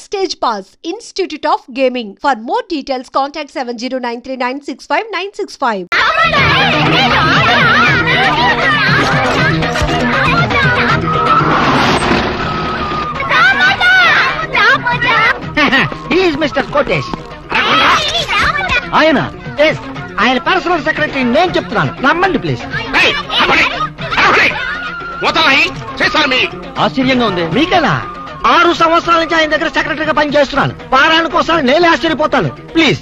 Backstage Pass, Institute of Gaming. For more details, contact 7093965965. He is Mr. Kotesh. ఆయన ఆయన personal secretary నేను చెప్తున్నాను, నమ్మండి ప్లీజ్. ఆశ్చర్యంగా ఉంది మీకనా? 6 సంవత్సరాల నుంచి ఆయన దగ్గర సెక్రటరీగా పనిచేస్తున్నాను. వారానికి ఒకసారి నేనే ఆశ్చర్యపోతాను. ప్లీజ్.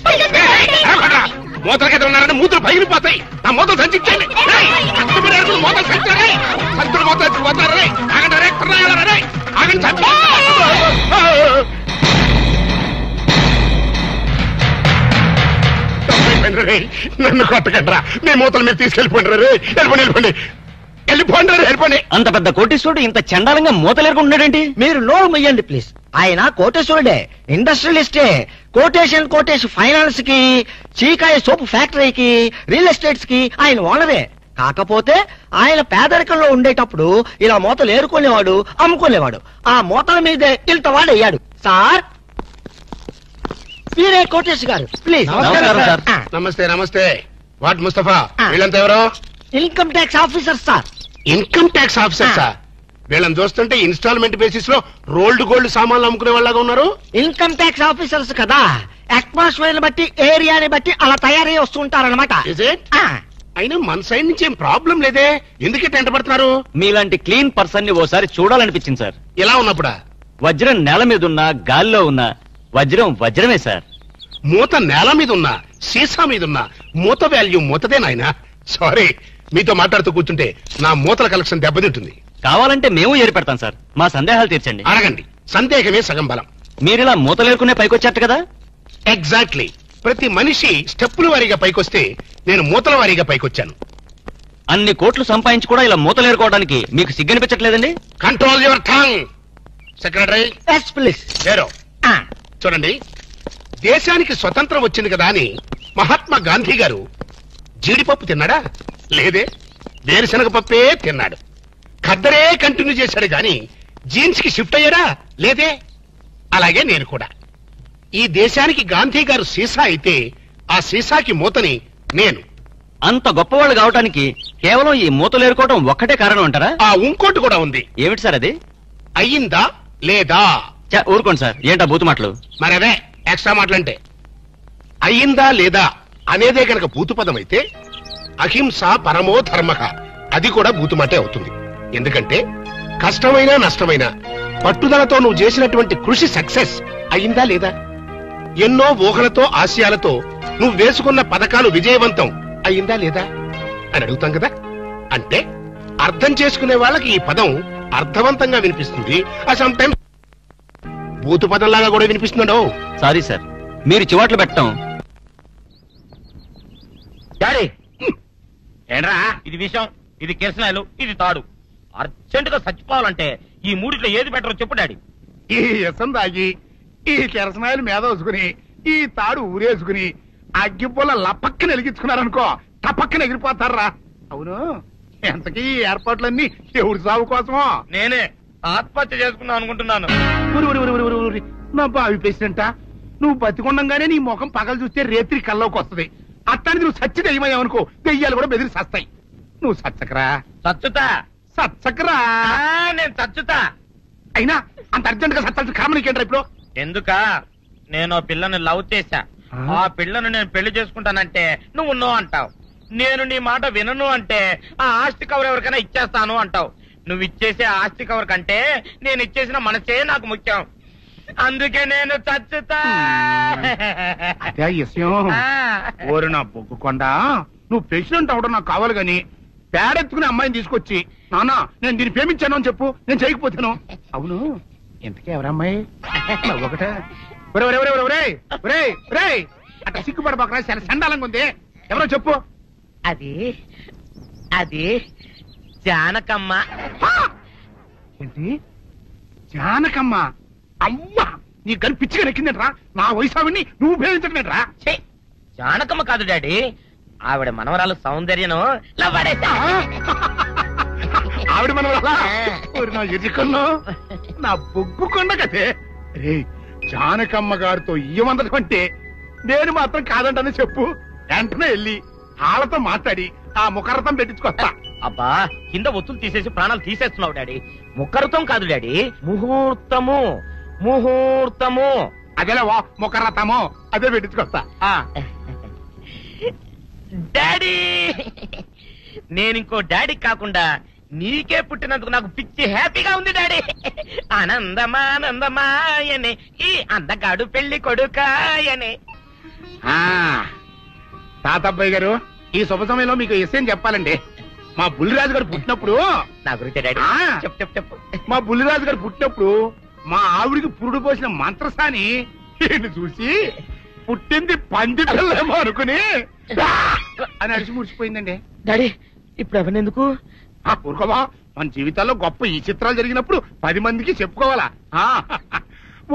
మూతలకి ఉన్నారని మూతలు పగిలిపోతాయి. నా మూతలు సంచిచ్చేయండి. నన్ను కొట్టకండ్రా. మీ మూతలు మీరు తీసుకెళ్ళిపోండి. వెళ్ళిపోండి. వెళ్ళిపోండి. అంత పెద్ద కోటేశ్వరుడు ఇంత చండాలంగా మూతలేరుకుంటున్నాడేంటి? మీరు నోరు మొయ్యండి ప్లీజ్. ఆయన కోటేశ్వరుడే, ఇండస్ట్రియలిస్టే. కోటేష్ ఫైనాన్స్ కి, చీకాయ సోపు ఫ్యాక్టరీకి, రియల్ ఎస్టేట్స్ కి ఆయన ఓనరే. కాకపోతే ఆయన పేదరికంలో ఉండేటప్పుడు ఇలా మూతలు ఏరుకునేవాడు, అమ్ముకునేవాడు. ఆ మూతల మీదే ఇంత వాడయ్యాడు. సార్, మీరే కోటేష్ గారు, ప్లీజ్. నమస్తే. వాట్ ముస్తఫా, వీళ్ళంతా ఎవరో? Income tax officer sir. Income tax officer sir? వీళ్ళని చూస్తుంటే ఇన్స్టాల్మెంట్ బేసిస్ లో రోల్డ్ గోల్డ్ సామాన్లు అమ్ముకునే వాళ్ళగా ఉన్నారు. ఇన్కమ్ ట్యాక్స్ ఆఫీసర్స్ కదా, అట్మాస్ఫియర్ బట్టి, ఏరియాని బట్టి అలా తయారై వస్తుంటారనమాట. అయినా మన సైడ్ నుంచి ఏం ప్రాబ్లం లేదే, ఎందుకే టెంట పడుతున్నారు? మీలాంటి క్లీన్ పర్సన్ ని ఓసారి చూడాలనిపించింది సార్. ఎలా ఉన్నప్పుడా? వజ్రం నేల మీద ఉన్నా, గాల్లో ఉన్నా వజ్రమే సార్. మూత నేల మీద ఉన్నా, సీసా మీద ఉన్నా, మూత వాల్యూ మూతదే నాయనా. సారీ, మీతో మాట్లాడుతూ కూర్చుంటే నా మూతల కలెక్షన్ దెబ్బతింటుంది. కావాలంటే మేము ఏర్పెడతాం సార్, మా సందేహాలు తీర్చండి. అడగండి, సందేహమే సగం బలం. మీరిలా మూతలేరుకునే పైకొచ్చారు కదా? ఎగ్జాక్ట్లీ. ప్రతి మనిషి స్టెప్పుల వారీగా పైకొస్తే నేను మూతల వారీగా పైకొచ్చాను. అన్ని కోట్లు సంపాదించి కూడా ఇలా మూతలేరుకోవడానికి మీకు సిగ్గనిపించట్లేదండి? Control your tongue secretary. చూడండి, దేశానికి స్వతంత్రం వచ్చింది కదా అని మహాత్మా గాంధీ గారు జీడిపప్పు తిన్నాడా? లేదే. వేరుశనగ పప్పే తిన్నాడు. ఖద్దరే కంటిన్యూ చేశాడు గాని జీన్స్ కి షిఫ్ట్ అయ్యాడా? లేదే. అలాగే నేను కూడా. ఈ దేశానికి గాంధీ గారు సీసా అయితే ఆ సీసాకి మూతని నేను. అంత గొప్పవాళ్ళు కావటానికి కేవలం ఈ మూతలేరుకోవడం ఒక్కటే కారణం అంటారా? ఇంకోటి కూడా ఉంది. ఏమిటి సార్ అది? అయ్యిందా లేదా? ఊరుకోండి సార్, ఏంటా బూతు మాటలు? మరవే ఎక్స్ట్రా మాటలంటే. అయ్యిందా లేదా అనేదే కనుక బూతు పదం అయితే అహింస పరమో ధర్మక అది కూడా బూతుమాటే అవుతుంది. ఎందుకంటే కష్టమైనా నష్టమైనా పట్టుదలతో నువ్వు చేసినటువంటి కృషి సక్సెస్ అయ్యిందా లేదా? ఎన్నో ఊహలతో ఆశయాలతో నువ్వు వేసుకున్న పథకాలు విజయవంతం అయ్యిందా లేదా అని అడుగుతాం కదా. అంటే అర్థం చేసుకునే వాళ్ళకి ఈ పదం అర్థవంతంగా వినిపిస్తుంది. సమ్టైమ్స్ బూతు పదంలాగా కూడా వినిపిస్తున్నాడు. సారీ సార్, మీరు చివాట్లు పెట్టడం. ఏంట్రా ఇది విషయం, ఇది కిరసనాయలు, ఇది తాడు. అర్జెంట్ గా చచ్చిపోవాలంటే ఈ మూడిట్లో ఏది బెటరో చెప్పు డాడీ. ఈ యసం దాగి, ఈ కిరసనాయలు మీద వేసుకుని, ఈ తాడు ఊరేసుకుని అగ్గిపూల లపక్కన వెలిగించుకున్నారనుకో, టపక్కన ఎగిరిపోతారా. అవును, ఎంతకీ ఈ ఏర్పాట్లన్నీ ఎవరి సాగు కోసమో? నేనే ఆత్మహత్య చేసుకున్నాను అనుకుంటున్నాను. నా బావి పేసినంట. నువ్వు బతికొండంగానే నీ ముఖం పగలు చూస్తే రేత్రి కల్లోకి వస్తుంది. అట్టానికి నువ్వు సచ్చి దెయ్యమయ్యావనుకో, దెయ్యాలు కూడా బెదిరి సస్తాయి. నువ్వు సచ్చకరా. సచ్చకరా. నేను చచ్చుతా. అయినా అంత అర్జెంట్ గా సత్తాల్సిన కారణం నీకేంట్రా ఇప్పుడు? ఎందుక నేను పిల్లని లవ్ చేశా. ఆ పిల్లను నేను పెళ్లి చేసుకుంటానంటే నువ్వు నో అంటావు. నేను నీ మాట వినను అంటే ఆ ఆస్తి కవర్ ఎవరికైనా ఇచ్చేస్తాను అంటావు. నువ్వు ఇచ్చేసే ఆస్తి కవర్ కంటే నేను ఇచ్చేసిన మనసే నాకు ముఖ్యం. అందుకే నేను చచ్చుతా. అదే విషయం. ఓరి నా బొగ్గుకొండ, నువ్వు ప్రెసిడెంట్ అవడం నాకు కావాలి గాని పేడెత్తుకునే అమ్మాయిని తీసుకొచ్చి నానా నేను దీన్ని ప్రేమించాను అని చెప్పు, నేను చేయకపోతాను. అవును, ఎంతకే ఎవరమ్మాయి? ఒకటే అట్లా సిగ్గుపడబాకరా, చాలా సండాలంగా ఉంది. ఎవరో చెప్పు. అది అది జానకమ్మ. ఏంటి జానకమ్మ? అమ్మా, నీ గని పిచ్చిగా నెక్కిందంట్రా. నా వయసావిని నువ్వు ప్రేమించటమేట్రా? జానకమ్మ కాదు డాడీ, ఆవిడ మనవరాలు సౌందర్యను ఆవిడ మనవరాలా? నా ఎదుకున్నా నా బొగ్గుకొండ కదే. జానకమ్మ గారితో ఇయ్యమందడం అంటే నేను మాత్రం కాదంటని చెప్పు. వెంటనే వెళ్ళి వాళ్ళతో మాట్లాడి ఆ ముఖరథం పెట్టించుకొస్తా. అబ్బా కింద ఒత్తులు తీసేసి ప్రాణాలు తీసేస్తున్నావు డాడీ. ముఖరుతం కాదు డాడీ, ముహూర్తము. ముహూర్తము అదేలా ముఖరథము అదే పెట్టించుకొస్తా. డాడీ నేను ఇంకో డాడీ కాకుండా నీకే పుట్టినందుకు నాకు పిచ్చి హ్యాపీగా ఉంది డాడీ. ఆనందమానందమాయనే ఈ అందగాడు పెళ్లి కొడుకాయనే. తాతబ్బాయి గారు, ఈ శుభ సమయంలో మీకు విషయం చెప్పాలండి. మా బుల్లిరాజు గారు పుట్టినప్పుడు నా గురించి డాడీ చెప్పు చెప్పు. మా బుల్లిరాజు గారు పుట్టినప్పుడు మా ఆవిడికి పురుడు పోసిన మంత్రసాని ఈయన్ని చూసి పుట్టింది పంది పిల్లేమో అనుకుని అని అడిచి ముడిచిపోయిందండి. డాడీ ఇప్పుడు అవన్నీ ఎందుకు? ఊరుకోవా, మన జీవితాల్లో గొప్ప ఈ చిత్రాలు జరిగినప్పుడు 10 మందికి చెప్పుకోవాలా.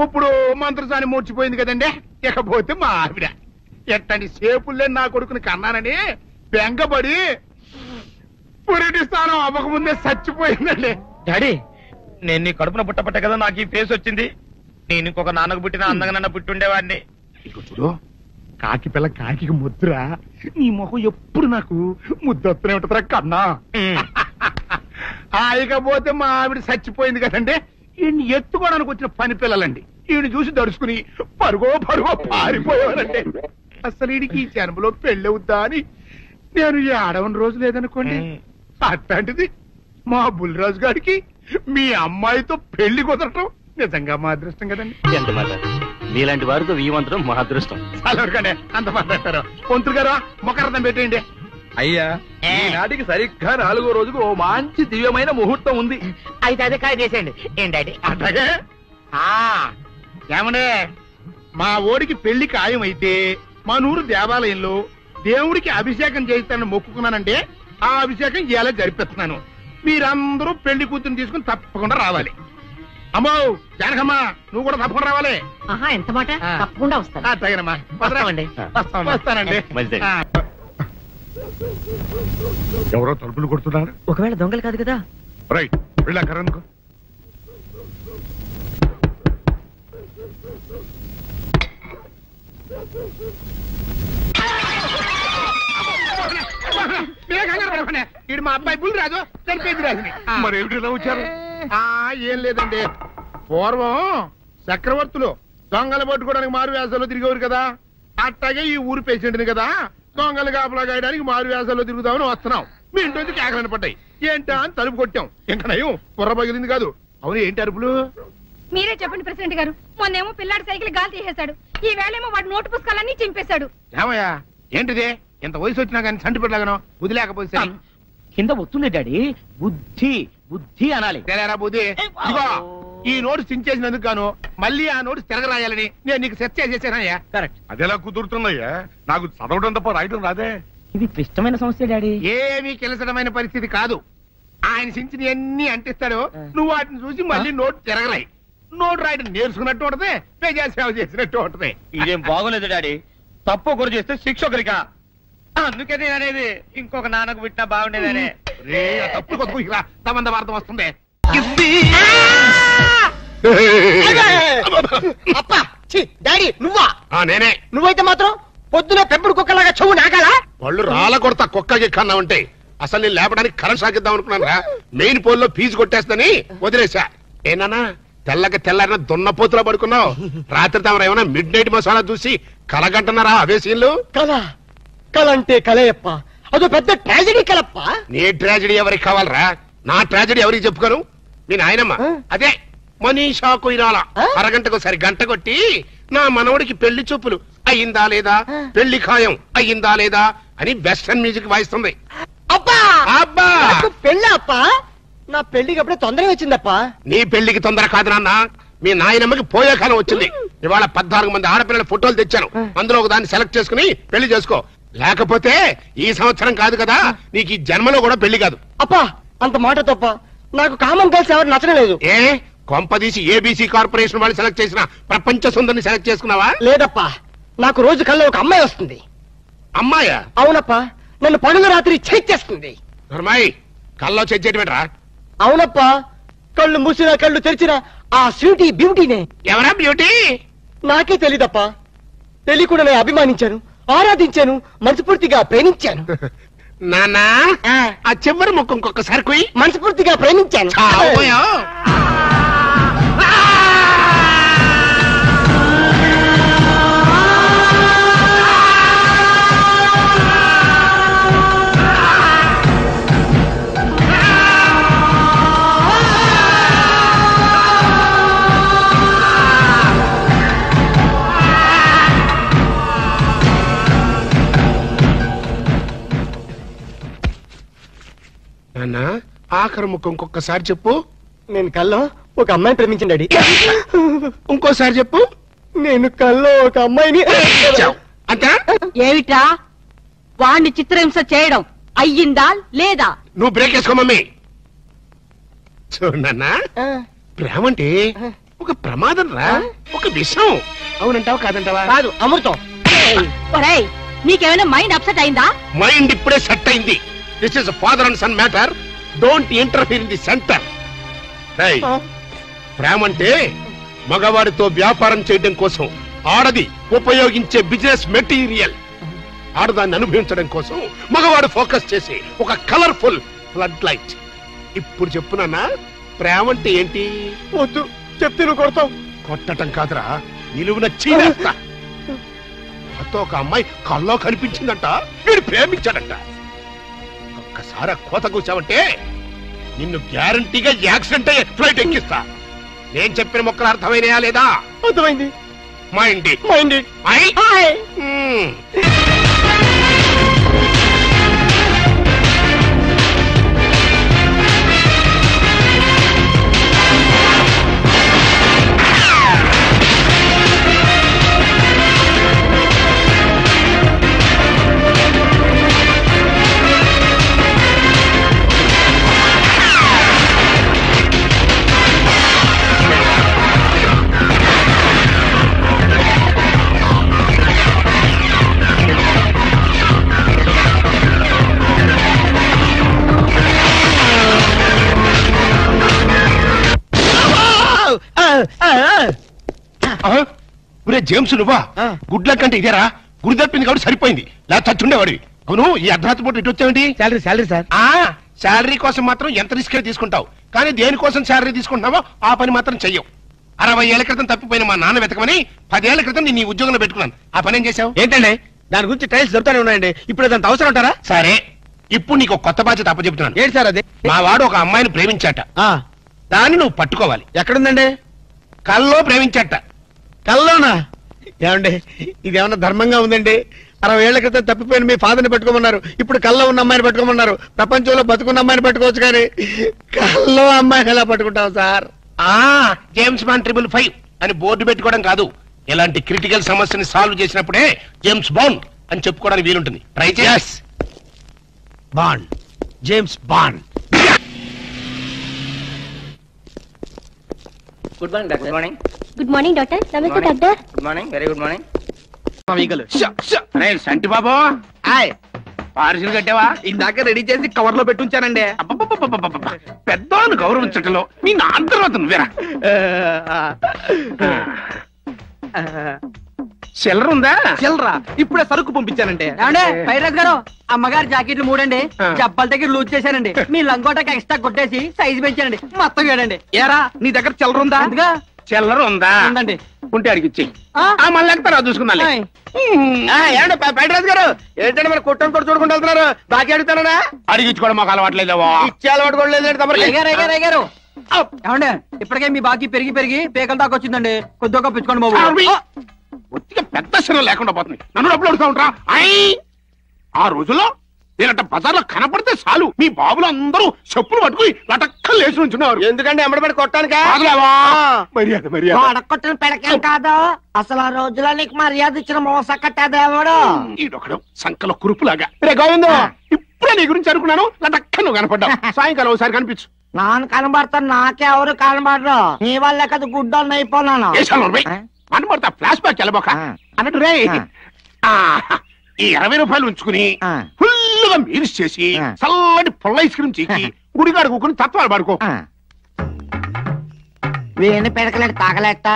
ఇప్పుడు మంత్రసాని మూర్చిపోయింది కదండి. ఇకపోతే మా ఆవిడ ఎట్టండి సేపుల్లే నా కొడుకుని కన్నానని బెంగపడి పురిటి స్థానం అవ్వకముందే చచ్చిపోయిందండి. డాడీ నేను నీ కడుపున పుట్టపట్ట కదా నాకు ఈ ఫేస్ వచ్చింది. నేను ఇంకొక నాన్నకు పుట్టిన అందంగా నన్ను పుట్టుండేవాడిని. ఇక చూడు, కాకి పిల్ల కాకి ముద్దురా, నీ మొహం ఎప్పుడు నాకు ముద్దొత్తనే ఉంటుందిరా కన్నా. ఇకపోతే మా ఆవిడ చచ్చిపోయింది కదండి. ఈయన్ని ఎత్తుకోవడానికి వచ్చిన పని పిల్లలండి ఈయన చూసి దడుచుకుని పరుగో పారిపోయేవారండి. అసలు ఈడికి ఈ జన్మలో పెళ్ళవుద్దా అని నేను ఈ ఆడవని రోజు లేదనుకోండి. అట్లాంటిది మా బుల్లిరాజు గారికి మీ అమ్మాయితో పెళ్లి కుదరటం నిజంగా మా అదృష్టం కదండి. ఎంత మాట, మీలాంటి వారితో వీయమంతరం మా అదృష్టం. అలాగే అంత మాట్లాడతారు. పొంతులు గారు మొకరథం పెట్టేయండి. అయ్యా, ఈనాటికి సరిగ్గా 4వ రోజుకు ఓ మంచి దివ్యమైన ముహూర్తం ఉంది. అయితే అదే కాయ చేసేయండి. ఏం డాడీ? అట్లాగే ఏమండే, మా ఓడికి పెళ్లి ఖాయమైతే మా నూరు దేవాలయంలో దేవుడికి అభిషేకం చేయిస్తానని మొక్కుకున్నానంటే ఆ అభిషేకం ఇలా జరిపిస్తున్నాను. మీరందరూ పెళ్లి కూతురు తీసుకుని తప్పకుండా రావాలి. అమ్మో జానకమ్మ, నువ్వు కూడా తప్పకుండా రావాలి. ఎంత మాట, తప్పకుండా వస్తాను. తగినమ్మా, వస్తానండి. ఎవరో తలుపులు కొడుతున్నారు. ఒకవేళ దొంగలు కాదు కదా? రైట్, వెళ్ళాకరనుకో. వీడు మా అబ్బాయి బుల్లిరాజు, చనిపోయింది రాజుని. మరి ఏమిటి ఇలా వచ్చారు? ఏం లేదండి, పూర్వం చక్రవర్తులు దొంగలు పట్టుకోవడానికి మారు వేసాల్లో తిరిగేవారు కదా. అట్లాగే ఈ ఊరు పేషెంట్ని కదా దొంగలు కాపలా గాయడానికి మారు వేసాల్లో తిరుగుదామని వస్తున్నాం. మీ ఇంటి కేకలని పడ్డాయి. ఏంటా అని తలుపు కొట్టాం. ఇంకా నయం బుర్ర పగిలింది కాదు. అవును, ఏంటి అరుపులు? మీరే చెప్పండి ప్రెసిడెంట్ గారు. మొన్నేమో పిల్లాడి సైకిల్ గాలి తీసేశాడు, ఈ వేళేమో వాడి నోటు పుస్తకాలన్నీ చింపేశాడు. ఏమయ్యా ఏంటిది? ఇంత వయసు వచ్చినా కానీ సంటి పెట్టలాగను వదిలేకపోతే కింద వస్తుంది డాడీ. బుద్ధి బుద్ధి అనాలి. తెలేరా బుద్ధి. ఇదిగో, ఈ నోట్స్ చించేసినందుకు గాను మళ్ళీ ఆ నోట్స్ తిరగరాయాలని నేను నీకు సెట్ చేసేసానయ్యా. కరెక్ట్. అదెలా కుదురుతుందయ్యా? నాకు చదవడం తప్ప రాయటం రాదే. ఇది క్లిష్టమైన సమస్య డాడీ. ఏమీ కిలసడమైన పరిస్థితి కాదు. ఆయన చించిన అన్ని అంటిస్తాడు, నువ్వు వాటిని చూసి మళ్ళీ నోట్ తిరగరాయి. నోట్ రాయడం నేర్చుకున్నట్టు ఉంటది, ప్రజా సేవ చేసినట్టు ఉంటది. ఇదేం బాగోలేదు డాడీ. తప్పు ఒకరు చేస్తే శిక్ష ఒకరికా? అందుకని అనేది ఇంకొక నాన్నకు పుట్టినా బాగుండేదనే. తప్పు కొద్దుకురా, తమంద వార్తం వస్తుంది. డాడీ నువ్వా? నేనే. నువ్వైతే మాత్రం పొద్దున పెంపుడు కుక్కలాగా చెవు నాగాలా? వాళ్ళు రాళ్ళ కొడతా కుక్కకి కన్నా ఉంటే అసలు నేను లేపడానికి కరెంట్ సాగిద్దాం అనుకున్నాను రా. మెయిన్ పోల్ లో ఫీజు కొట్టేస్తని వదిలేసా. ఏనా తెల్లకి తెల్లారిన దున్నపోతులా పడుకున్నావు. రాత్రి తమరు ఏమైనా మిడ్ నైట్ మసాలా చూసి కలగంటున్నారా అవే సీన్లు? కల అంటే కలయప్ప, అదో పెద్ద ట్రాజడీ కలప్ప. నీ ట్రాజడీ ఎవరికి కావాలరా? నా ట్రాజడీ ఎవరికి చెప్పుకోను? మీ నాయనమ్మ అదే మనీషా కొయిరాల అరగంటకు సరి గంట కొట్టి నా మనవడికి పెళ్లి చూపులు అయ్యిందా లేదా, పెళ్లి ఖాయం అయ్యిందా లేదా అని వెస్టర్న్ మ్యూజిక్ వాయిస్తుంది. అబ్బా అబ్బా, పెళ్ళి అప్ప, నా పెళ్లికి అప్పుడే తొందరగా వచ్చిందప్ప. నీ పెళ్లికి తొందర కాదు నాన్న, మీ నాయనమ్మకి పోయే కాలం వచ్చింది. ఇవాళ 14 మంది ఆడపిల్లల ఫోటోలు తెచ్చాను. అందులో ఒక దాన్ని సెలెక్ట్ చేసుకుని పెళ్లి చేసుకో. లేకపోతే ఈ సంవత్సరం కాదు కదా, నీకు ఈ జన్మలో కూడా పెళ్లి కాదు. అప్పా అంత మాట తప్ప, నాకు కామన్ గర్ల్స్ ఎవరు నచ్చడం లేదు. ఏ కొంపదీసి ఏబీసీ కార్పొరేషన్ వాళ్ళు సెలెక్ట్ చేసిన ప్రపంచ సుందరిని సెలెక్ట్ చేసుకున్నావా? లేదప్పా, నాకు రోజు కల్లో ఒక అమ్మాయి వస్తుంది. అమ్మాయా? అవునప్పా, నన్ను పగలు రాత్రి చేస్తుంది. ధర్మాయి కల్లో చెయ్యటమేట్రా? అవునప్పా, కళ్ళు మూసినా కళ్ళు తెరిచిన ఆ స్వీటీ బ్యూటీనే. ఎవరా బ్యూటీ? నాకే తెలీదప్ప. తెలియకుండా నేను అభిమానించాను, ఆరాధించాను, మనస్ఫూర్తిగా ప్రేమించాను. నానా ఆ చివరి ముఖం ఇంకొకసారి కొయ్యి. మనస్ఫూర్తిగా ప్రేమించాను. నానా ఆఖరి ముఖం ఇంకొకసారి చెప్పు. నేను కల్లో ఒక అమ్మాయిని ప్రేమించాను డాడీ. ఇంకోసారి చెప్పు. నేను కల్లో ఒక అమ్మాయిని. అంతా ఏమిట్రా వాణ్ణి చిత్రహింస చేయడం అయ్యిందా లేదా? నువ్వు బ్రేక్ వేసుకో మమ్మీ. చూడన్నా, ప్రేమ అంటే ఒక ప్రమాదం రా, ఒక విషం. అవునంటావా కాదంటావా? కాదు, అమృతం. ఒరేయ్, నీకేమైనా మైండ్ అప్సెట్ అయిందా? మైండ్ ఇప్పుడే సెట్ అయింది. This is father and son matter. Don't interfere in the center. ప్రేమ అంటే మగవాడితో వ్యాపారం చేయడం కోసం ఆడది ఉపయోగించే బిజినెస్ మెటీరియల్. ఆడదాన్ని అనుభవించడం కోసం మగవాడు ఫోకస్ చేసి ఒక కలర్ఫుల్ ఫ్లడ్ లైట్. ఇప్పుడు చెప్పునన్నా, ప్రేమ అంటే ఏంటి? వద్దు, చెప్తే నువ్వు కొడతావు. కొట్టటం కాదురా, నిలువున చీరేస్తా. నాతో ఒక అమ్మాయి కల్లో కనిపించిందంట, వీడు ప్రేమించాడంట. ఒక్కసారి కోత కూర్చావంటే నిన్ను గ్యారంటీగా యాక్సిడెంట్ అయ్యే ఫ్లైట్ ఎక్కిస్తా. నేను చెప్పిన మొక్కలు అర్థమైనయా లేదా? అర్థమైంది. మైండ్ మైండ్ జేమ్స్ నువ్వా? గుడ్ల కంటే ఇదేరా? గుడి తప్పింది కాబట్టి సరిపోయింది, లేదా చచ్చుండేవాడివి. అవును, ఈ అర్ధరాత్రి పూట ఇటు వచ్చావేంటి? Salary sir. శాలరీ కోసం మాత్రం ఎంత రిస్క్ తీసుకుంటావు, కానీ దేనికోసం శాలరీ తీసుకుంటున్నావో ఆ పని మాత్రం చెయ్యవు. 60 ఏళ్ల క్రితం తప్పిపోయిన మా నాన్న వెతకమని 10 ఏళ్ల క్రితం నేను ఈ ఉద్యోగంలో పెట్టుకున్నాను. ఆ పని ఏం చేశావు? ఏంటండి దాని గురించి టైల్స్ దొరుకుతానే ఉన్నాయండి. ఇప్పుడు దాంత అవసరం అంటారా? సరే, ఇప్పుడు నీకు కొత్త బాధ్యత అప్పచెప్తున్నాను. ఏంటి సార్ అది? మా వాడు ఒక అమ్మాయిని ప్రేమించాట, దాన్ని నువ్వు పట్టుకోవాలి. ఎక్కడుందండి? కల్లో ప్రేమించాట. కల్లోనా? ఏమండి, ఇదేమన్నా ధర్మంగా ఉందండి? 60 ఏళ్ల క్రితం తప్పిపోయిన మీ ఫాదర్ని పెట్టుకోమన్నారు, ఇప్పుడు కల్లో ఉన్న అమ్మాయిని పెట్టుకోమన్నారు. ప్రపంచంలో బతుకున్న అమ్మాయిని పెట్టుకోవచ్చు, కానీ కల్లో అమ్మాయిని ఎలా పట్టుకుంటాం సార్? జేమ్స్ బాండ్ 555 అని బోర్డు పెట్టుకోవడం కాదు, ఇలాంటి క్రిటికల్ సమస్యని సాల్వ్ చేసినప్పుడే జేమ్స్ బాండ్ అని చెప్పుకోవడానికి వీలుంటుంది. ట్రై చేస్. Bond, James Bond. Good morning doctor. Good morning. Good morning doctor. నమస్తే doctor. Good morning, very good morning. Santi బాబు, పార్సిల్ కట్టావా? ఇందాక రెడీ చేసి కవర్ లో పెట్టుంచానండి. పెద్దవాళ్ళను గౌరవించటంలో మీ నాన్న తర్వాత నువ్వేరా? చిల్లర ఉందా? చిల్లరా ఇప్పుడే సరుకు పంపించానండి. పైరాజ్ గారు, అమ్మగారు జాకెట్లు 3 అండి, జబ్బాల దగ్గర లూజ్ చేశానండి. మీ లంగోటకి ఎక్స్ట్రా కొట్టేసి సైజ్ పెంచానండి, మొత్తం వేడండి. ఏరా నీ దగ్గర చిల్లర ఉందా? చిల్లర ఉందా? ఉందండి. ఉంటే అడిగిచ్చి మళ్ళీ ఎక్కడ చూసుకున్నా. ఏమండి పైరాజ్ గారు, ఏంటంటే మరి కొట్టం కూడా చూడకుండా వెళ్తున్నారు? బాకీ అడుగుతారా? అడిగించుకోవడం మాకు అలవాట్లేదేవో. ఇచ్చే అలవాటు కూడా లేదండి తమరికి. అయ్యారు ఏమండి, ఇప్పటికే మీ బాకీ పెరిగి పెరిగి పేకల దాకా వచ్చిందండి, కొద్దిగా పెంచుకోండి బాబు. ఒత్తిగా పెద్ద శనం లేకుండా పోతుంది, నన్ను డబ్బులు అడుగుతా ఉంటా. ఆ రోజుల్లో నేనంట బజార్లో కనపడితే చాలు మీ బాబులు అందరూ చెప్పులు పట్టుకుని లటక్కలు లేచి ఉంచున్నారు. ఎందుకంటే ఎమ్మడబడి కొట్టానికా? మర్యాద మర్యాద. అడగొట్టిన పెడకేం కాదు, అసలు ఆ రోజులో నీకు మర్యాద ఇచ్చిన మోస కట్టేదేవాడు. ఈడొకడు సంకలో కురుపులాగా. రే గోవిందు, ఇప్పుడే నీ గురించి అనుకున్నాను, లటక్క నువ్వు కనపడ్డావు. సాయంకాలం ఒకసారి కనిపించు. నాన్న కనబడతాను, నాకెవరు కనబడరు. నీ వల్లే కదా గుడ్డోళ్ళు అయిపోయినాను. కనబడతా ఫ్లాష్ బ్యాక్ వెళ్ళబోక అన్నట్టు రే. ఈ 20 రూపాయలు ఉంచుకుని ఫుల్గా మీల్స్ చేసి చల్లటి పుల్ల ఐస్ క్రీమ్ చేసి గుడిగాడు కూకుని తత్వాలు పడుకో. వీణి పెడకలేట తాగలేట